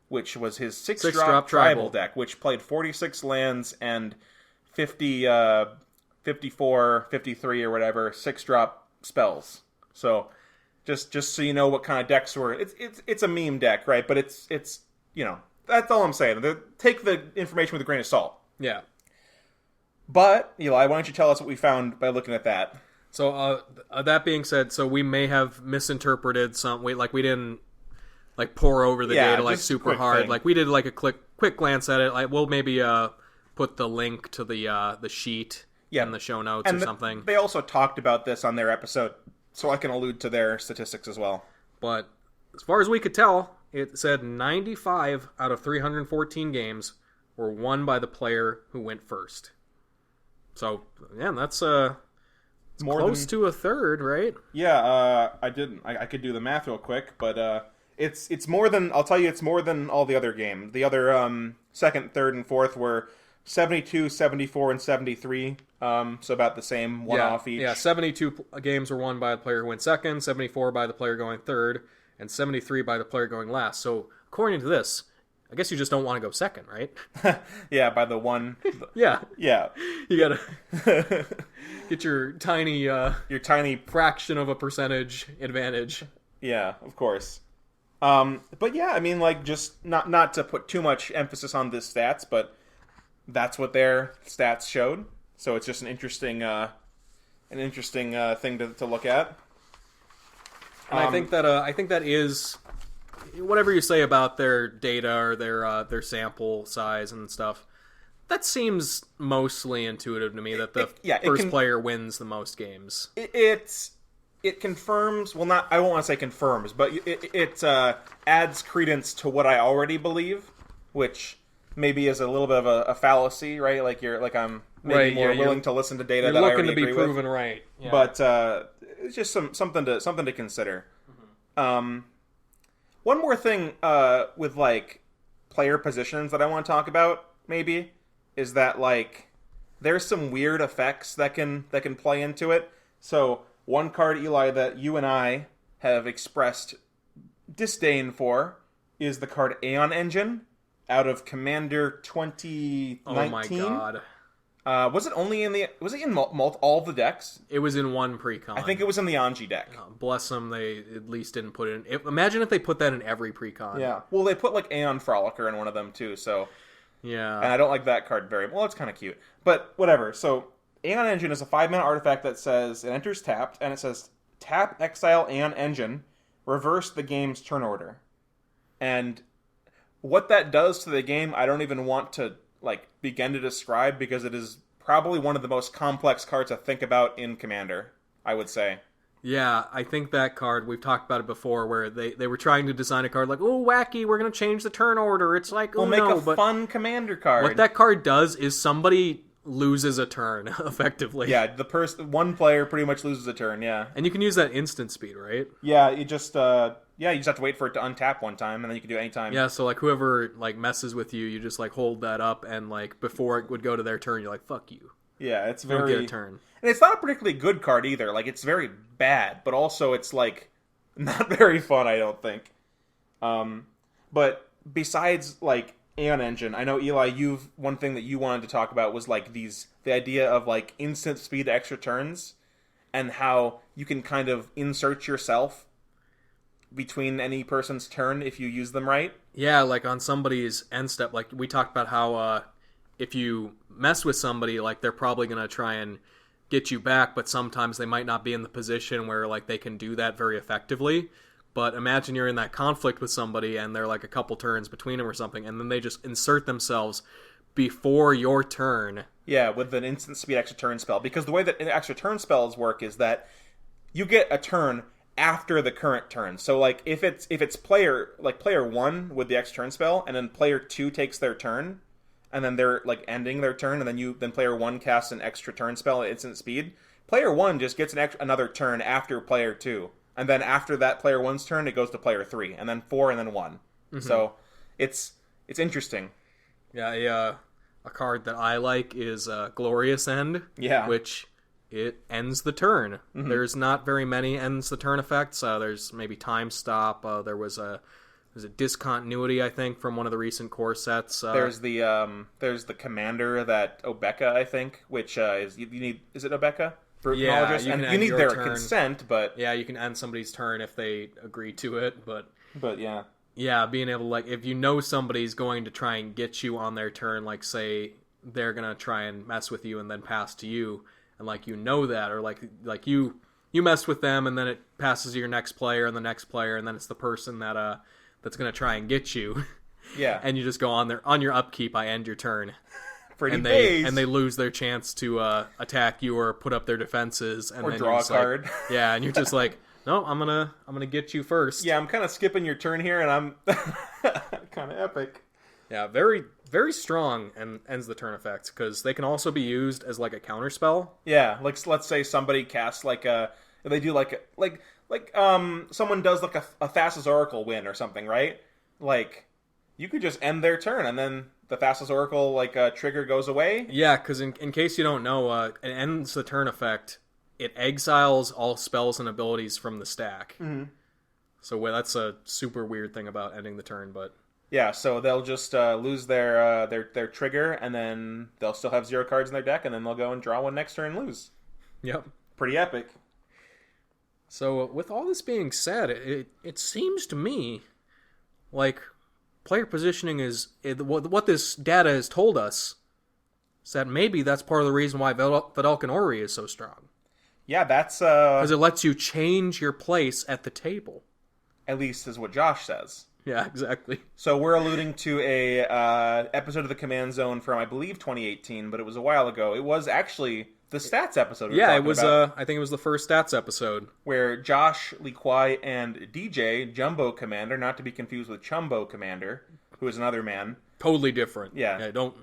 which was his 6-drop tribal deck, which played 46 lands and 54, 53 or whatever, 6-drop spells. So, just so you know what kind of decks were... It's a meme deck, right? But it's that's all I'm saying. Take the information with a grain of salt. Yeah. But, Eli, why don't you tell us what we found by looking at that? So, that being said, so we may have misinterpreted some... We didn't, like, pour over the data, like, super hard. Thing. Like, we did, like, a quick glance at it. Like, we'll maybe put the link to the sheet in the show notes or something. They also talked about this on their episode, so I can allude to their statistics as well. But, as far as we could tell, it said 95 out of 314 games were won by the player who went first. So, yeah, that's more close to a third, right? Yeah, I didn't. I could do the math real quick, but it's more than... I'll tell you, it's more than all the other games. The other second, third, and fourth were 72, 74, and 73. So about the same, one off each. Yeah, 72 games were won by the player who went second, 74 by the player going third, and 73 by the player going last. So according to this, I guess you just don't want to go second, right? Yeah, by the one. Yeah. Yeah. You gotta get your tiny fraction of a percentage advantage. Yeah, of course. But yeah, I mean, like, just not to put too much emphasis on this stats, but that's what their stats showed. So it's just an interesting thing to look at. And I think that is, whatever you say about their data or their sample size and stuff, that seems mostly intuitive to me. That the first player wins the most games. It confirms. Well, not. I won't want to say confirms, but it adds credence to what I already believe, which maybe is a little bit of a fallacy, right? Like I'm maybe more willing to listen to data that I already agree with. You're looking to be proven right. Yeah. But it's just something to consider. Mm-hmm. One more thing with like player positions that I want to talk about maybe is that like there's some weird effects that can play into it. So one card, Eli, that you and I have expressed disdain for is the card Aeon Engine out of Commander 2019. Oh my god. Was it in all the decks? It was in one precon. I think it was in the Anji deck. Bless them, they at least didn't put it in. Imagine if they put that in every precon. Yeah. Well, they put like Aeon Frolicker in one of them too, so... Yeah. And I don't like that card very well. It's kind of cute. But whatever. So Aeon Engine is a 5-mana artifact that says it enters tapped, and it says tap, exile Aeon Engine, reverse the game's turn order. And what that does to the game, I don't even want to like begin to describe, because it is probably one of the most complex cards to think about in Commander, I would say. Yeah, I think that card, we've talked about it before, where they were trying to design a card like, oh, wacky, we're going to change the turn order. It's like, we'll make a fun Commander card. What that card does is somebody loses a turn, effectively. Yeah, one player pretty much loses a turn, yeah. And you can use that instant speed, right? Yeah, you just have to wait for it to untap one time, and then you can do it anytime. Yeah, so like whoever like messes with you, you just like hold that up, and like before it would go to their turn, you're like, fuck you. Yeah, it's Don't get a turn. And it's not a particularly good card either. Like, it's very bad, but also it's like not very fun, I don't think. But besides like Aeon Engine, I know, Eli, one thing that you wanted to talk about was like the idea of like instant speed extra turns, and how you can kind of insert yourself between any person's turn if you use them right. Yeah, like on somebody's end step, like we talked about how if you mess with somebody, like they're probably going to try and get you back, but sometimes they might not be in the position where like they can do that very effectively. But imagine you're in that conflict with somebody and they're like a couple turns between them or something, and then they just insert themselves before your turn. Yeah, with an instant speed extra turn spell. Because the way that extra turn spells work is that you get a turn after the current turn. So like if it's player 1 with the extra turn spell, and then player 2 takes their turn, and then they're like ending their turn, and then player 1 casts an extra turn spell at instant speed. Player 1 just gets another turn after player 2. And then after that player 1's turn, it goes to player 3, and then 4, and then 1. Mm-hmm. So it's interesting. Yeah, a card that I like is Glorious End. Yeah. Which it ends the turn. Mm-hmm. There's not very many ends the turn effects. There's maybe Time Stop. There was a discontinuity, I think, from one of the recent core sets. There's the commander that Obeka, I think, which is you need. Is it Obeka? Yeah, you need their consent, but yeah, you can end somebody's turn if they agree to it. But yeah, being able to like, if you know somebody's going to try and get you on their turn, like say they're gonna try and mess with you and then pass to you, and like you know that, or like you mess with them and then it passes to your next player and the next player, and then it's the person that's gonna try and get you. Yeah, and you just go on your upkeep. I end your turn. And they lose their chance to attack you or put up their defenses, and or then draw a card. Like, yeah, and you're just like, no, I'm gonna get you first. Yeah, I'm kind of skipping your turn here, and I'm kind of epic. Yeah, very very strong and ends the turn effects, because they can also be used as like a counter spell. Yeah, like let's say somebody casts they do someone does like a Thassa's Oracle win or something, right? Like, you could just end their turn, and then the Thassa's Oracle trigger goes away. Yeah, because in case you don't know, it ends the turn effect. It exiles all spells and abilities from the stack. Mm-hmm. So that's a super weird thing about ending the turn, but yeah, so they'll just lose their trigger, and then they'll still have 0 cards in their deck, and then they'll go and draw one next turn and lose. Yep, pretty epic. So with all this being said, it seems to me like player positioning is what this data has told us is that maybe that's part of the reason why Vedalken Orrery is so strong. Yeah, that's because it lets you change your place at the table. At least is what Josh says. Yeah, exactly. So we're alluding to a episode of the Command Zone from, I believe, 2018, but it was a while ago. It was actually the stats episode. Yeah, it was. I think it was the first stats episode where Josh, Lee Kwai, and DJ, Jumbo Commander, not to be confused with Chumbo Commander, who is another man. Totally different. Yeah. Don't.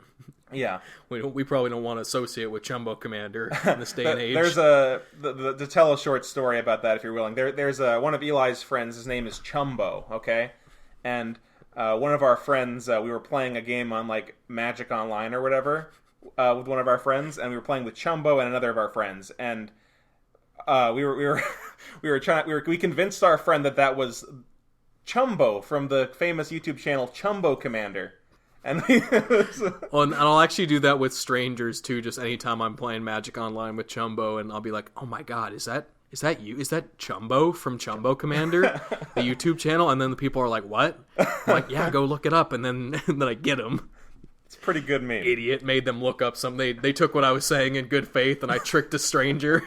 Yeah, we probably don't want to associate with Chumbo Commander in this day and age. There's to tell a short story about that if you're willing. There's one of Eli's friends. His name is Chumbo. Okay, and one of our friends, we were playing a game on Magic Online or whatever with one of our friends, and we were playing with Chumbo and another of our friends, and we convinced our friend that was Chumbo from the famous YouTube channel Chumbo Commander. And and I'll actually do that with strangers too. Just anytime I'm playing Magic Online with Chumbo, and I'll be like, "Oh my god, is that you? Is that Chumbo from Chumbo Commander, the YouTube channel?" And then the people are like, "What?" I'm like, "Yeah, go look it up." And then I get them. It's a pretty good meme. Idiot made them look up something. They took what I was saying in good faith, and I tricked a stranger.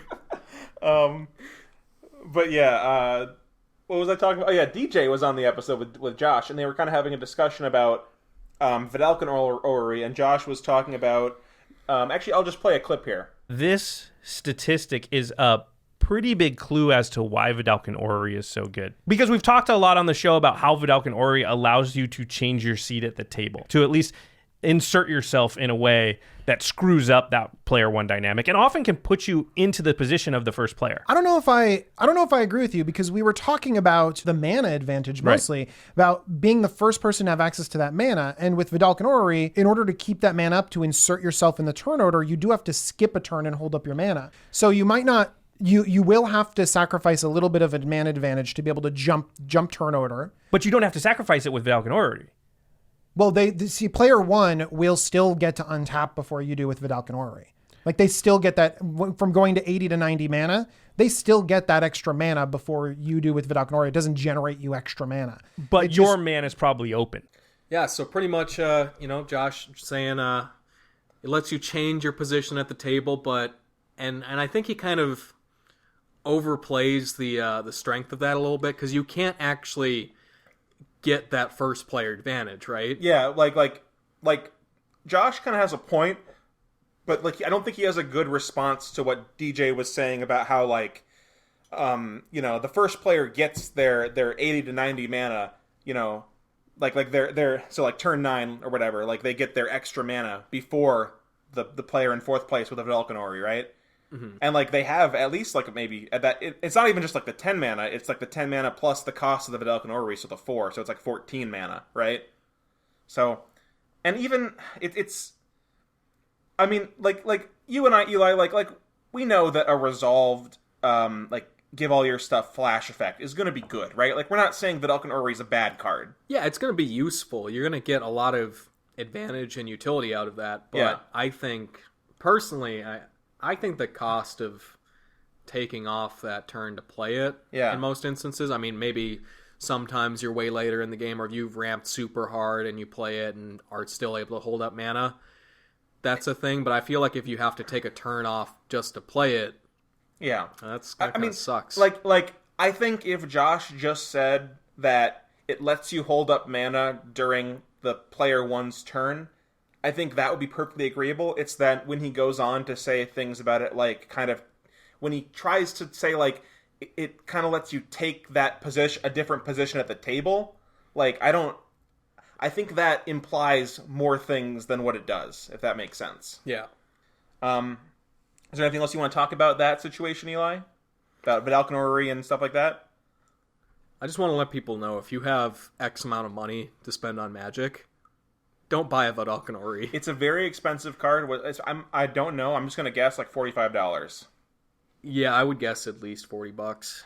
But yeah, what was I talking about? Oh yeah, DJ was on the episode with Josh, and they were kind of having a discussion about Vedalken Orrery, and Josh was talking about... actually, I'll just play a clip here. This statistic is a pretty big clue as to why Vedalken Orrery is so good. Because we've talked a lot on the show about how Vedalken Orrery allows you to change your seat at the table, to at least insert yourself in a way that screws up that player one dynamic and often can put you into the position of the first player. I don't know if I agree with you, because we were talking about the mana advantage mostly, about being the first person to have access to that mana. And with Vedalken Orrery, in order to keep that mana up to insert yourself in the turn order, you do have to skip a turn and hold up your mana. So you might not, you will have to sacrifice a little bit of a mana advantage to be able to jump turn order. But you don't have to sacrifice it with Vedalken Orrery. Well, see, player one will still get to untap before you do with Vedalken Orrery. They still get that from going to 80 to 90 mana. They still get that extra mana before you do with Vedalken Orrery. It doesn't generate you extra mana. But your mana is probably open. Yeah, so pretty much, Josh saying it lets you change your position at the table, but and I think he kind of overplays the strength of that a little bit, because you can't actually get that first player advantage, right? Yeah, like Josh kind of has a point, but I don't think he has a good response to what DJ was saying about how the first player gets their 80 to 90 mana, they're so turn 9 or whatever, they get their extra mana before the player in fourth place with a Vedalken Orrery, right? Mm-hmm. And they have at least maybe at that it's not even just the 10 mana, it's the 10 mana plus the cost of the Vedalken Orrery, so the 4, so it's 14 mana, right? So, and even it's I mean, you and I, Eli, we know that a resolved give all your stuff flash effect is going to be good, right? We're not saying Vedalken Orrery is a bad card. Yeah, it's going to be useful. You're going to get a lot of advantage and utility out of that, but yeah. I think personally I think the cost of taking off that turn to play it in most instances, I mean, maybe sometimes you're way later in the game or you've ramped super hard and you play it and are still able to hold up mana. That's a thing, but I feel like if you have to take a turn off just to play it, that kind of sucks. I think if Josh just said that it lets you hold up mana during the player one's turn, I think that would be perfectly agreeable. It's that when he goes on to say things about it, when he tries to say, it kind of lets you take that position, a different position at the table. I think that implies more things than what it does, if that makes sense. Yeah. Is there anything else you want to talk about that situation, Eli? About Vedalken Orrery and stuff like that? I just want to let people know, if you have X amount of money to spend on Magic, don't buy a Vedalken Orrery. It's a very expensive card. I don't know. I'm just gonna guess like $45. Yeah, I would guess at least $40.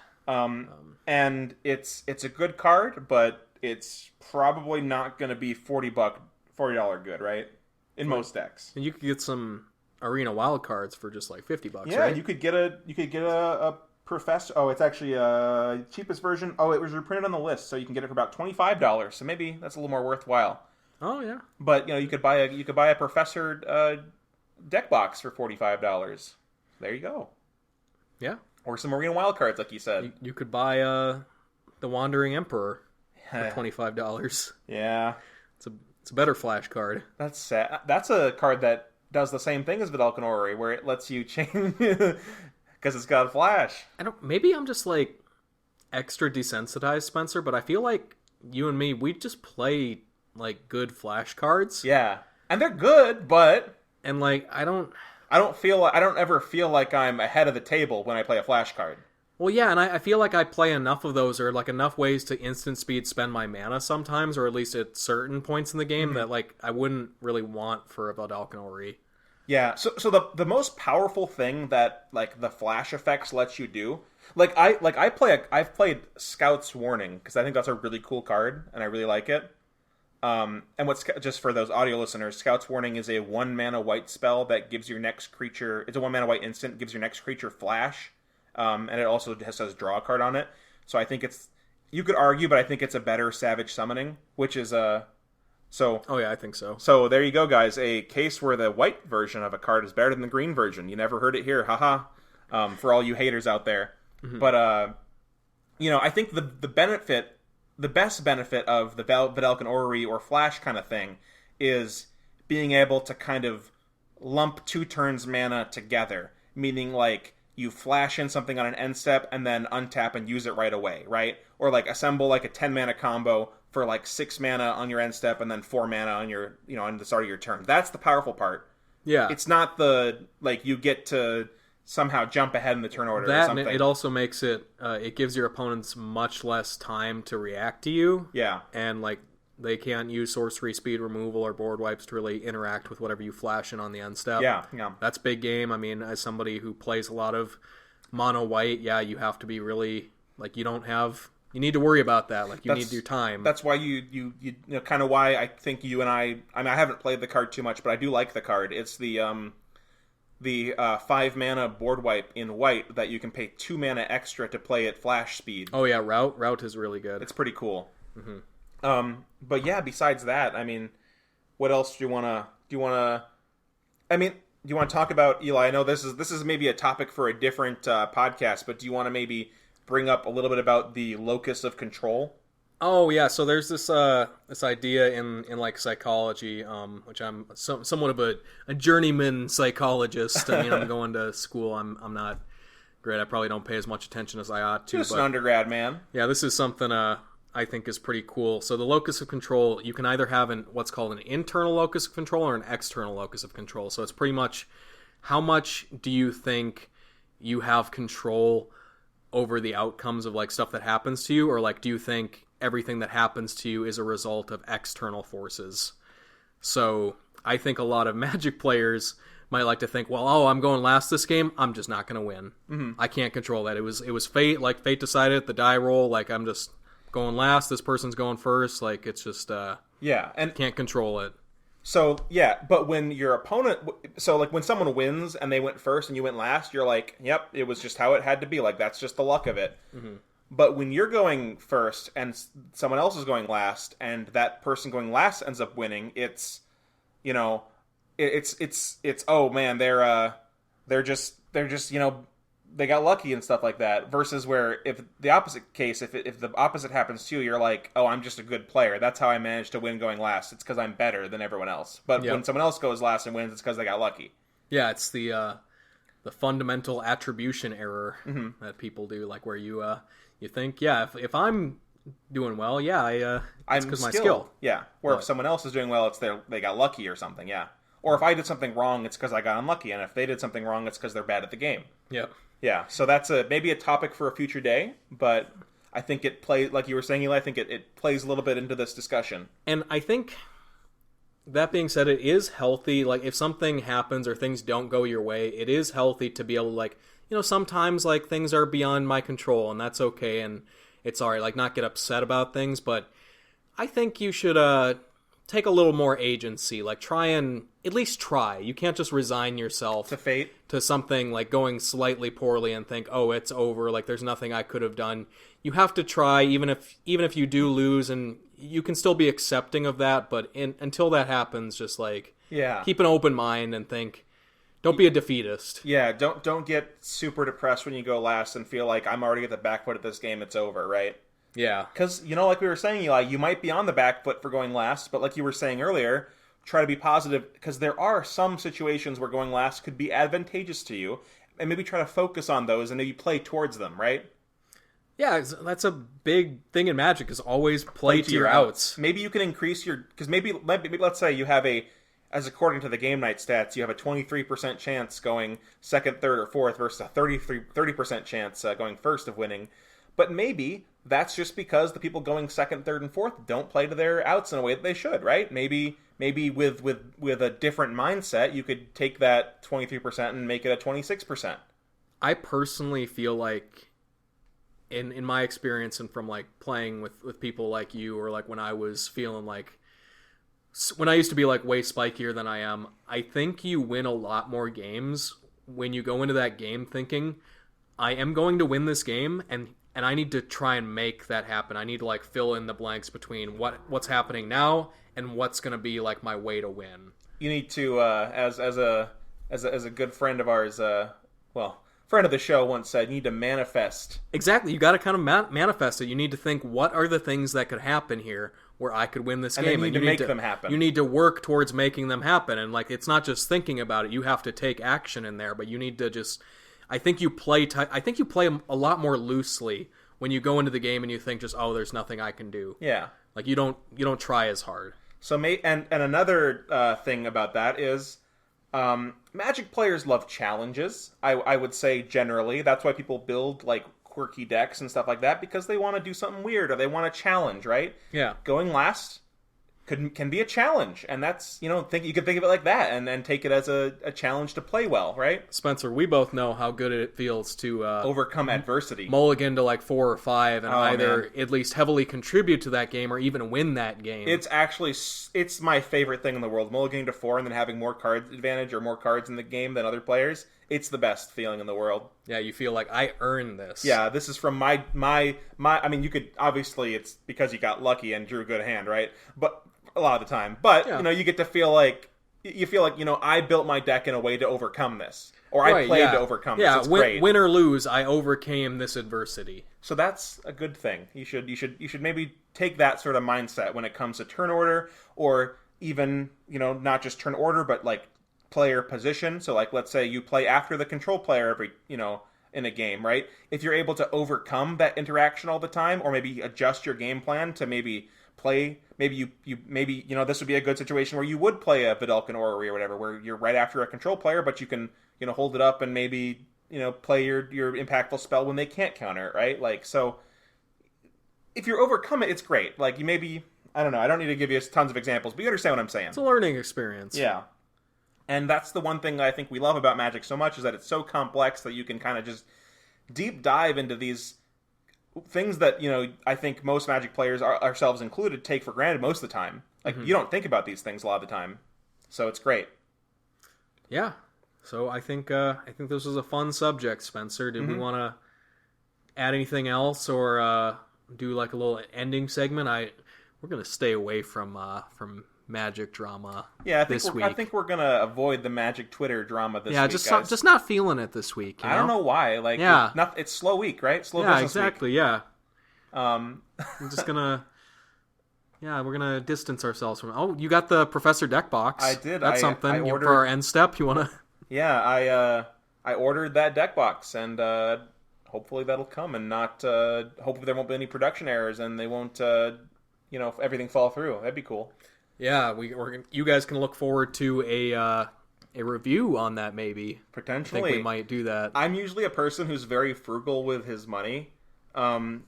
And it's a good card, but it's probably not gonna be $40 good, right? In most decks. And you could get some Arena wild cards for just like $50, Yeah, right? you could get a professor. Oh, it's actually cheapest version. Oh, it was reprinted on the list, so you can get it for about $25. So maybe that's a little more worthwhile. Oh yeah. But you could buy a professor deck box for $45. There you go. Yeah. Or some Arena wild cards, like you said. You could buy the Wandering Emperor for $25. Yeah. It's a better flash card. That's sad. That's a card that does the same thing as Vedalken Orrery, where it lets you change because it's got a flash. Maybe I'm just like extra desensitized, Spencer, but I feel like you and me, we just play like good flash cards. Yeah, and they're good, but like I don't ever feel like I'm ahead of the table when I play a flash card. Well, yeah, and I feel like I play enough of those, or like enough ways to instant speed spend my mana sometimes, or at least at certain points in the game that like I wouldn't really want for a Vedalken Orrery. Yeah, so the most powerful thing that like the flash effects lets you do, I've played Scout's Warning because I think that's a really cool card and I really like it. And just for those audio listeners, Scout's Warning is a 1 mana white spell that gives your next creature. It's a 1 mana white instant, gives your next creature flash. And it also says draw a card on it. So I think you could argue, but I think it's a better Savage Summoning, which is so. Oh yeah, I think so. So there you go, guys. A case where the white version of a card is better than the green version. You never heard it here, haha. For all you haters out there. Mm-hmm. But I think the best benefit of the Vedalken Orrery or Flash kind of thing is being able to kind of lump 2 turns mana together, meaning like you flash in something on an end step and then untap and use it right away, right? Or like assemble like a 10 mana combo for like 6 mana on your end step and then 4 mana on your, on the start of your turn. That's the powerful part. Yeah. It's not the, like, you get to somehow jump ahead in the turn order or something. And it also makes it gives your opponents much less time to react to you. Yeah. And like they can't use sorcery, speed removal, or board wipes to really interact with whatever you flash in on the end step. Yeah. That's big game. I mean, as somebody who plays a lot of mono white, yeah, you have to be really like you need to worry about that. Like you need your time. That's why you kind of why I think you and I haven't played the card too much, but I do like the card. It's the 5 mana board wipe in white that you can pay 2 mana extra to play at flash speed. Oh yeah, route is really good. It's pretty cool. Mm-hmm. But yeah, besides that, I mean, what else do you want to talk about, Eli? I know this is maybe a topic for a different podcast, but do you want to maybe bring up a little bit about the locus of control? Oh yeah, so there's this idea in like psychology, which I'm somewhat of a journeyman psychologist. I mean, I'm going to school. I'm not great. I probably don't pay as much attention as I ought to. Just an undergrad, man. Yeah, this is something I think is pretty cool. So the locus of control, you can either have what's called an internal locus of control or an external locus of control. So it's pretty much how much do you think you have control over the outcomes of like stuff that happens to you, or like do you think everything that happens to you is a result of external forces? So I think a lot of Magic players might like to think, well, I'm going last this game, I'm just not going to win. Mm-hmm. I can't control that. It was fate. Like fate decided the die roll. Like I'm just going last. This person's going first. Like it's just and can't control it. So yeah, but when your opponent, so like when someone wins and they went first and you went last, you're like, yep, it was just how it had to be. Like that's just the luck of it. Mm-hmm. But when you're going first and someone else is going last, and that person going last ends up winning, it's oh man, they're just they got lucky and stuff like that. Versus where if the opposite case, if the opposite happens to you, you're like, oh, I'm just a good player. That's how I managed to win going last. It's because I'm better than everyone else. But when someone else goes last and wins, it's because they got lucky. Yeah, it's the fundamental attribution error that people do, like where you think, yeah, if I'm doing well, it's because my skill. Yeah. Or if someone else is doing well, it's they got lucky or something. Yeah. Or if I did something wrong, it's because I got unlucky, and if they did something wrong, it's because they're bad at the game. Yep. Yeah. So that's maybe a topic for a future day, but I think it plays, like you were saying, Eli. I think it plays a little bit into this discussion. And I think That being said, it is healthy. Like, if something happens or things don't go your way, it is healthy to be able to, like, sometimes, like, things are beyond my control, and that's okay, and it's alright. Like, not get upset about things, but I think you should take a little more agency. Like, try and at least try. You can't just resign yourself To fate. to something, like, going slightly poorly and think, oh, it's over, like, there's nothing I could have done. You have to try, even if you do lose, and you can still be accepting of that, but until that happens, just, like, keep an open mind and think, don't be a defeatist. Yeah, don't get super depressed when you go last and feel like I'm already at the back foot of this game, it's over, right? Yeah. Because, like we were saying, Eli, you might be on the back foot for going last, but like you were saying earlier, try to be positive, because there are some situations where going last could be advantageous to you, and maybe try to focus on those and maybe play towards them, right? Yeah, that's a big thing in Magic, is always play to your outs. Maybe you can increase your... Because maybe let's say you have as according to the game night stats, you have a 23% chance going second, third, or fourth versus a 30% chance going first of winning. But maybe that's just because the people going second, third, and fourth don't play to their outs in a way that they should, right? Maybe with a different mindset, you could take that 23% and make it a 26%. I personally feel like, in my experience and from, like, playing with people like you, or, like, when I was feeling like, when I used to be, like, way spikier than I am, I think you win a lot more games when you go into that game thinking, I am going to win this game, and I need to try and make that happen. I need to, like, fill in the blanks between what's happening now and what's going to be, like, my way to win. You need to, as a good friend of ours, friend of the show once said, you need to manifest. Exactly. You got to kind of manifest it. You need to think, what are the things that could happen here where I could win this game? And you need to make them happen. You need to work towards making them happen. And, like, it's not just thinking about it. You have to take action in there, but you need to just... I think you play a lot more loosely when you go into the game and you think just, oh, there's nothing I can do. Yeah. Like, you don't try as hard. So and another thing about that is Magic players love challenges. I would say generally that's why people build, like, quirky decks and stuff like that, because they want to do something weird or they want a challenge, right? Yeah. Going last can be a challenge, and that's, you could think of it like that, and then take it as a challenge to play well, right? Spencer, we both know how good it feels to overcome adversity, mulligan to, like, 4 or 5, and either man. at least heavily contribute to that game or even win that game. It's my favorite thing in the world. Mulliganing to 4 and then having more card advantage or more cards in the game than other players. It's the best feeling in the world. Yeah, you feel like, I earned this. Yeah, this is from my I mean, you could, obviously, it's because you got lucky and drew a good hand, right? But a lot of the time. But, yeah. You get to feel like, I built my deck in a way to overcome this. Or I played to overcome this. It's great. Win or lose, I overcame this adversity. So that's a good thing. You should maybe take that sort of mindset when it comes to turn order, or even, not just turn order, but, like, player position. So, like, let's say you play after the control player every, in a game, right? If you're able to overcome that interaction all the time, or maybe adjust your game plan to maybe play, maybe this would be a good situation where you would play a Vedalken Orrery or whatever, where you're right after a control player, but you can, hold it up and maybe, play your impactful spell when they can't counter it, right? Like, so if you overcome it, it's great. Like, I don't know, I don't need to give you tons of examples, but you understand what I'm saying. It's a learning experience. Yeah. And that's the one thing I think we love about Magic so much, is that it's so complex that you can kind of just deep dive into these things that, I think most Magic players, ourselves included, take for granted most of the time. Like, you don't think about these things a lot of the time. So it's great. Yeah. So I think this was a fun subject, Spencer. Did we want to add anything else, or do, like, a little ending segment? We're going to stay away from Magic drama this week. I think we're going to avoid the Magic Twitter drama this week, guys. Just not feeling it this week. I don't know why. Like, it's slow week, right? Slow business exactly, week. Yeah. We're just going to... Yeah, we're going to distance ourselves from... Oh, you got the Professor deck box. I did. That's something. For our end step, you want to... Yeah, I ordered that deck box, and hopefully that'll come, and not... hopefully there won't be any production errors, and they won't, everything fall through. That'd be cool. Yeah, you guys can look forward to a review on that, maybe. Potentially. I think we might do that. I'm usually a person who's very frugal with his money. I'm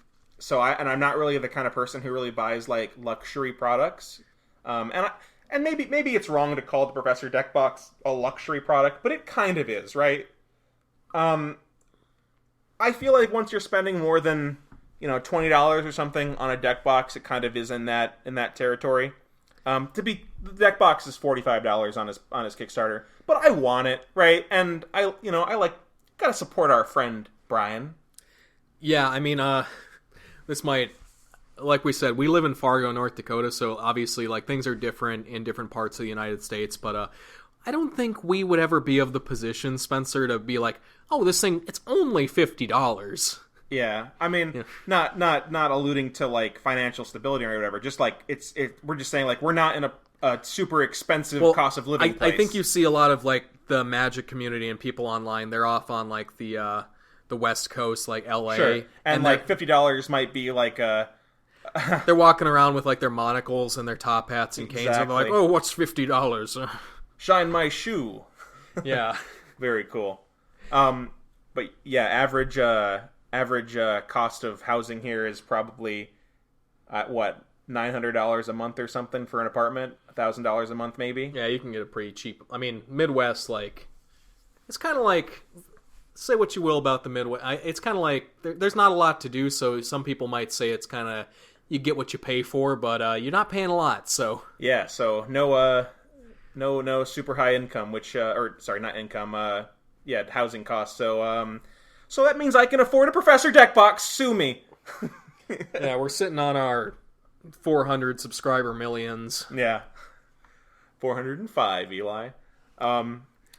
not really the kind of person who really buys, like, luxury products. And and maybe it's wrong to call the Professor deck box a luxury product, but it kind of is, right? I feel like once you're spending more than, $20 or something on a deck box, it kind of is in that territory. The deck box is $45 on his Kickstarter, but I want it, right? And I gotta support our friend Brian. Yeah, I mean, this might, like we said, we live in Fargo, North Dakota, so obviously, like, things are different in different parts of the United States, but I don't think we would ever be of the position, Spencer, to be like, oh, this thing, it's only $50. Yeah, I mean, not alluding to, like, financial stability or whatever, just like, we're just saying, like, we're not in a super expensive cost of living place. I think you see a lot of, like, the Magic community and people online, they're off on, like, the West Coast, like LA. Sure. And like $50 might be like they're walking around with like their monocles and their top hats and canes, and they're like, oh, what's $50? Shine my shoe. Yeah. Very cool. But yeah, average cost of housing here is probably what, $900 a month or something for an apartment, $1,000 a month maybe. Yeah, you can get it pretty cheap. I mean, Midwest, like, it's kind of like, say what you will about the Midwest. It's kind of like there's not a lot to do, so some people might say it's kind of you get what you pay for, but you're not paying a lot. So yeah, so no super high income, which or sorry, not income. Housing costs. So that means I can afford a Professor deck box. Sue me. Yeah, we're sitting on our 400 subscriber millions. Yeah, 405, Eli.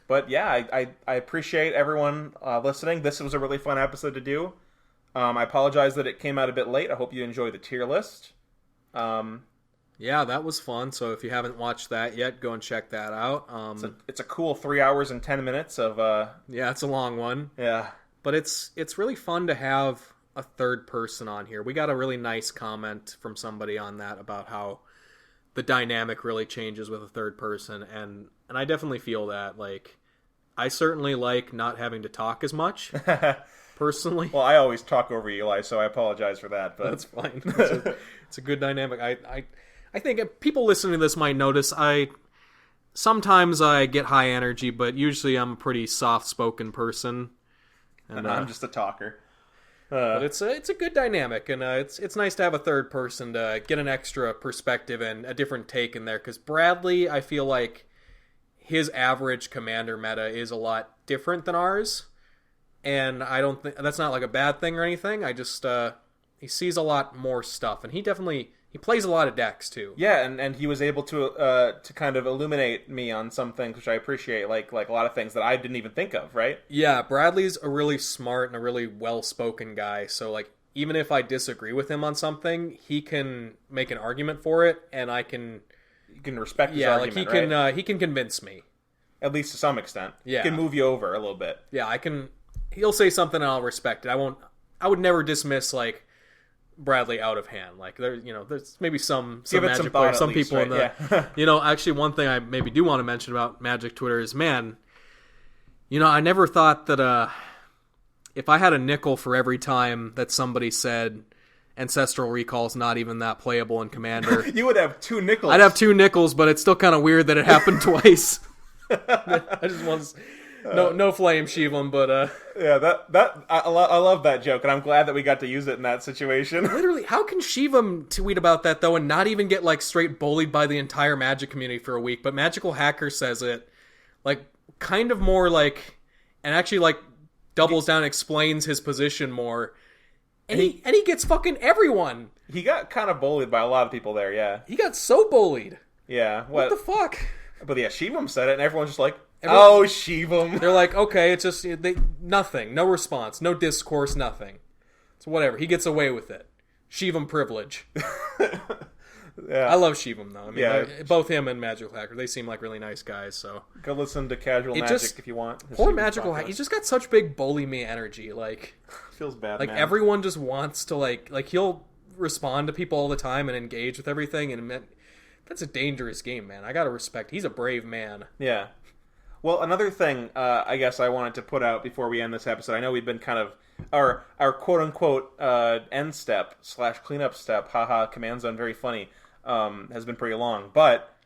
But yeah, I appreciate everyone listening. This was a really fun episode to do. I apologize that it came out a bit late. I hope you enjoy the tier list. Yeah, that was fun. So if you haven't watched that yet, go and check that out. It's a cool 3 hours and 10 minutes of... Yeah, it's a long one. Yeah. But it's really fun to have a third person on here. We got a really nice comment from somebody on that about how the dynamic really changes with a third person, and I definitely feel that. Like, I certainly like not having to talk as much, personally. Well, I always talk over Eli, so I apologize for that. But that's fine. It's a good dynamic. I think people listening to this might notice sometimes I get high energy, but usually I'm a pretty soft-spoken person. And I'm just a talker. But it's a good dynamic, and it's nice to have a third person to get an extra perspective and a different take in there. Because Bradley, I feel like his average commander meta is a lot different than ours, and I don't think that's not like a bad thing or anything. I just he sees a lot more stuff, and he plays a lot of decks too. Yeah, and he was able to kind of illuminate me on some things, which I appreciate, like a lot of things that I didn't even think of, right? Yeah, Bradley's a really smart and a really well-spoken guy, so like even if I disagree with him on something, he can make an argument for it, and you can respect his argument, like he can convince me. At least to some extent. Yeah. He can move you over a little bit. Yeah, he'll say something and I'll respect it. I would never dismiss like Bradley out of hand. Like there's maybe some Magic players, some people in the yeah. Actually one thing I maybe do want to mention about Magic Twitter is, man, I never thought that if I had a nickel for every time that somebody said Ancestral Recall's not even that playable in Commander, you would have 2 nickels. I'd have 2 nickels, but it's still kind of weird that it happened twice. I just want to... No flame, Shivam, but yeah, that I love that joke, and I'm glad that we got to use it in that situation. Literally, how can Shivam tweet about that though and not even get like straight bullied by the entire Magic community for a week? But Magical Hacker says it like kind of more like, and actually like doubles down, explains his position more, and he gets fucking everyone. He got kind of bullied by a lot of people there. Yeah, he got so bullied. Yeah, what the fuck? But yeah, Shivam said it, and everyone's just like, oh, Shivam. They're like, okay, it's just nothing, no response, no discourse, nothing. It's whatever. He gets away with it. Shivam privilege. Yeah. I love Shivam though. I mean, both him and Magical Hacker, they seem like really nice guys. So go listen to Casual Magic if you want. Poor Magical Hacker, he's just got such big bully me energy. Like, feels bad. Like man. Everyone just wants to like he'll respond to people all the time and engage with everything, and that's a dangerous game, man. I gotta respect. He's a brave man. Yeah. Well, another thing I guess I wanted to put out before we end this episode, I know we've been kind of, our quote-unquote end step / cleanup step, haha, command zone, very funny, has been pretty long, but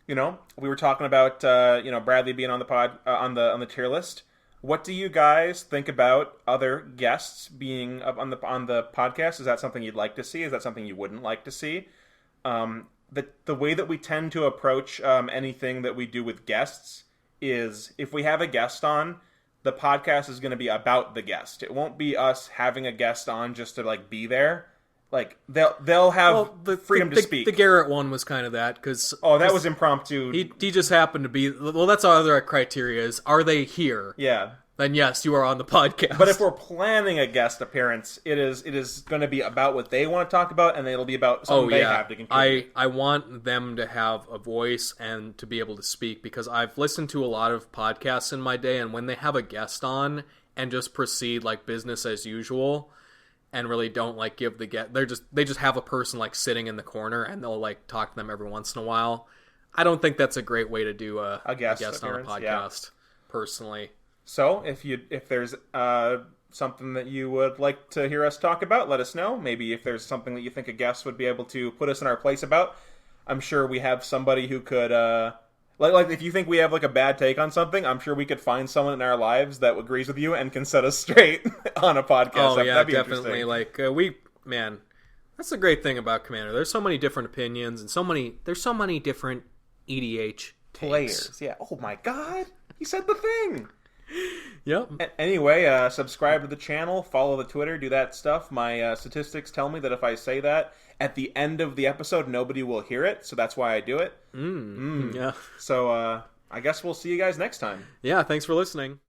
You know, we were talking about Bradley being on the pod on the tier list. What do you guys think about other guests being up on the podcast? Is that something you'd like to see? Is that something you wouldn't like to see? The way that we tend to approach anything that we do with guests is if we have a guest on, the podcast is going to be about the guest. It won't be us having a guest on just to like be there. Like they'll have freedom to speak. The Garrett one was kind of that because that was impromptu. He just happened to be. Well, that's our other criteria: is are they here? Yeah. Then yes, you are on the podcast. But if we're planning a guest appearance, it is going to be about what they want to talk about, and it'll be about something they have to contribute. I want them to have a voice and to be able to speak because I've listened to a lot of podcasts in my day, and when they have a guest on and just proceed like business as usual. And really don't like give the get. They just have a person like sitting in the corner, and they'll like talk to them every once in a while. I don't think that's a great way to do a guest on a podcast, personally. So if there's something that you would like to hear us talk about, let us know. Maybe if there's something that you think a guest would be able to put us in our place about, I'm sure we have somebody who could. Like if you think we have like a bad take on something, I'm sure we could find someone in our lives that agrees with you and can set us straight on a podcast. Oh yeah, that'd be definitely. Like that's the great thing about Commander. There's so many different opinions and there's so many different EDH players. Takes. Yeah. Oh my God, he said the thing. Yep. Anyway, subscribe to the channel, follow the Twitter, do that stuff. My statistics tell me that if I say that at the end of the episode, nobody will hear it, so that's why I do it. Yeah. So I guess we'll see you guys next time. Yeah, thanks for listening.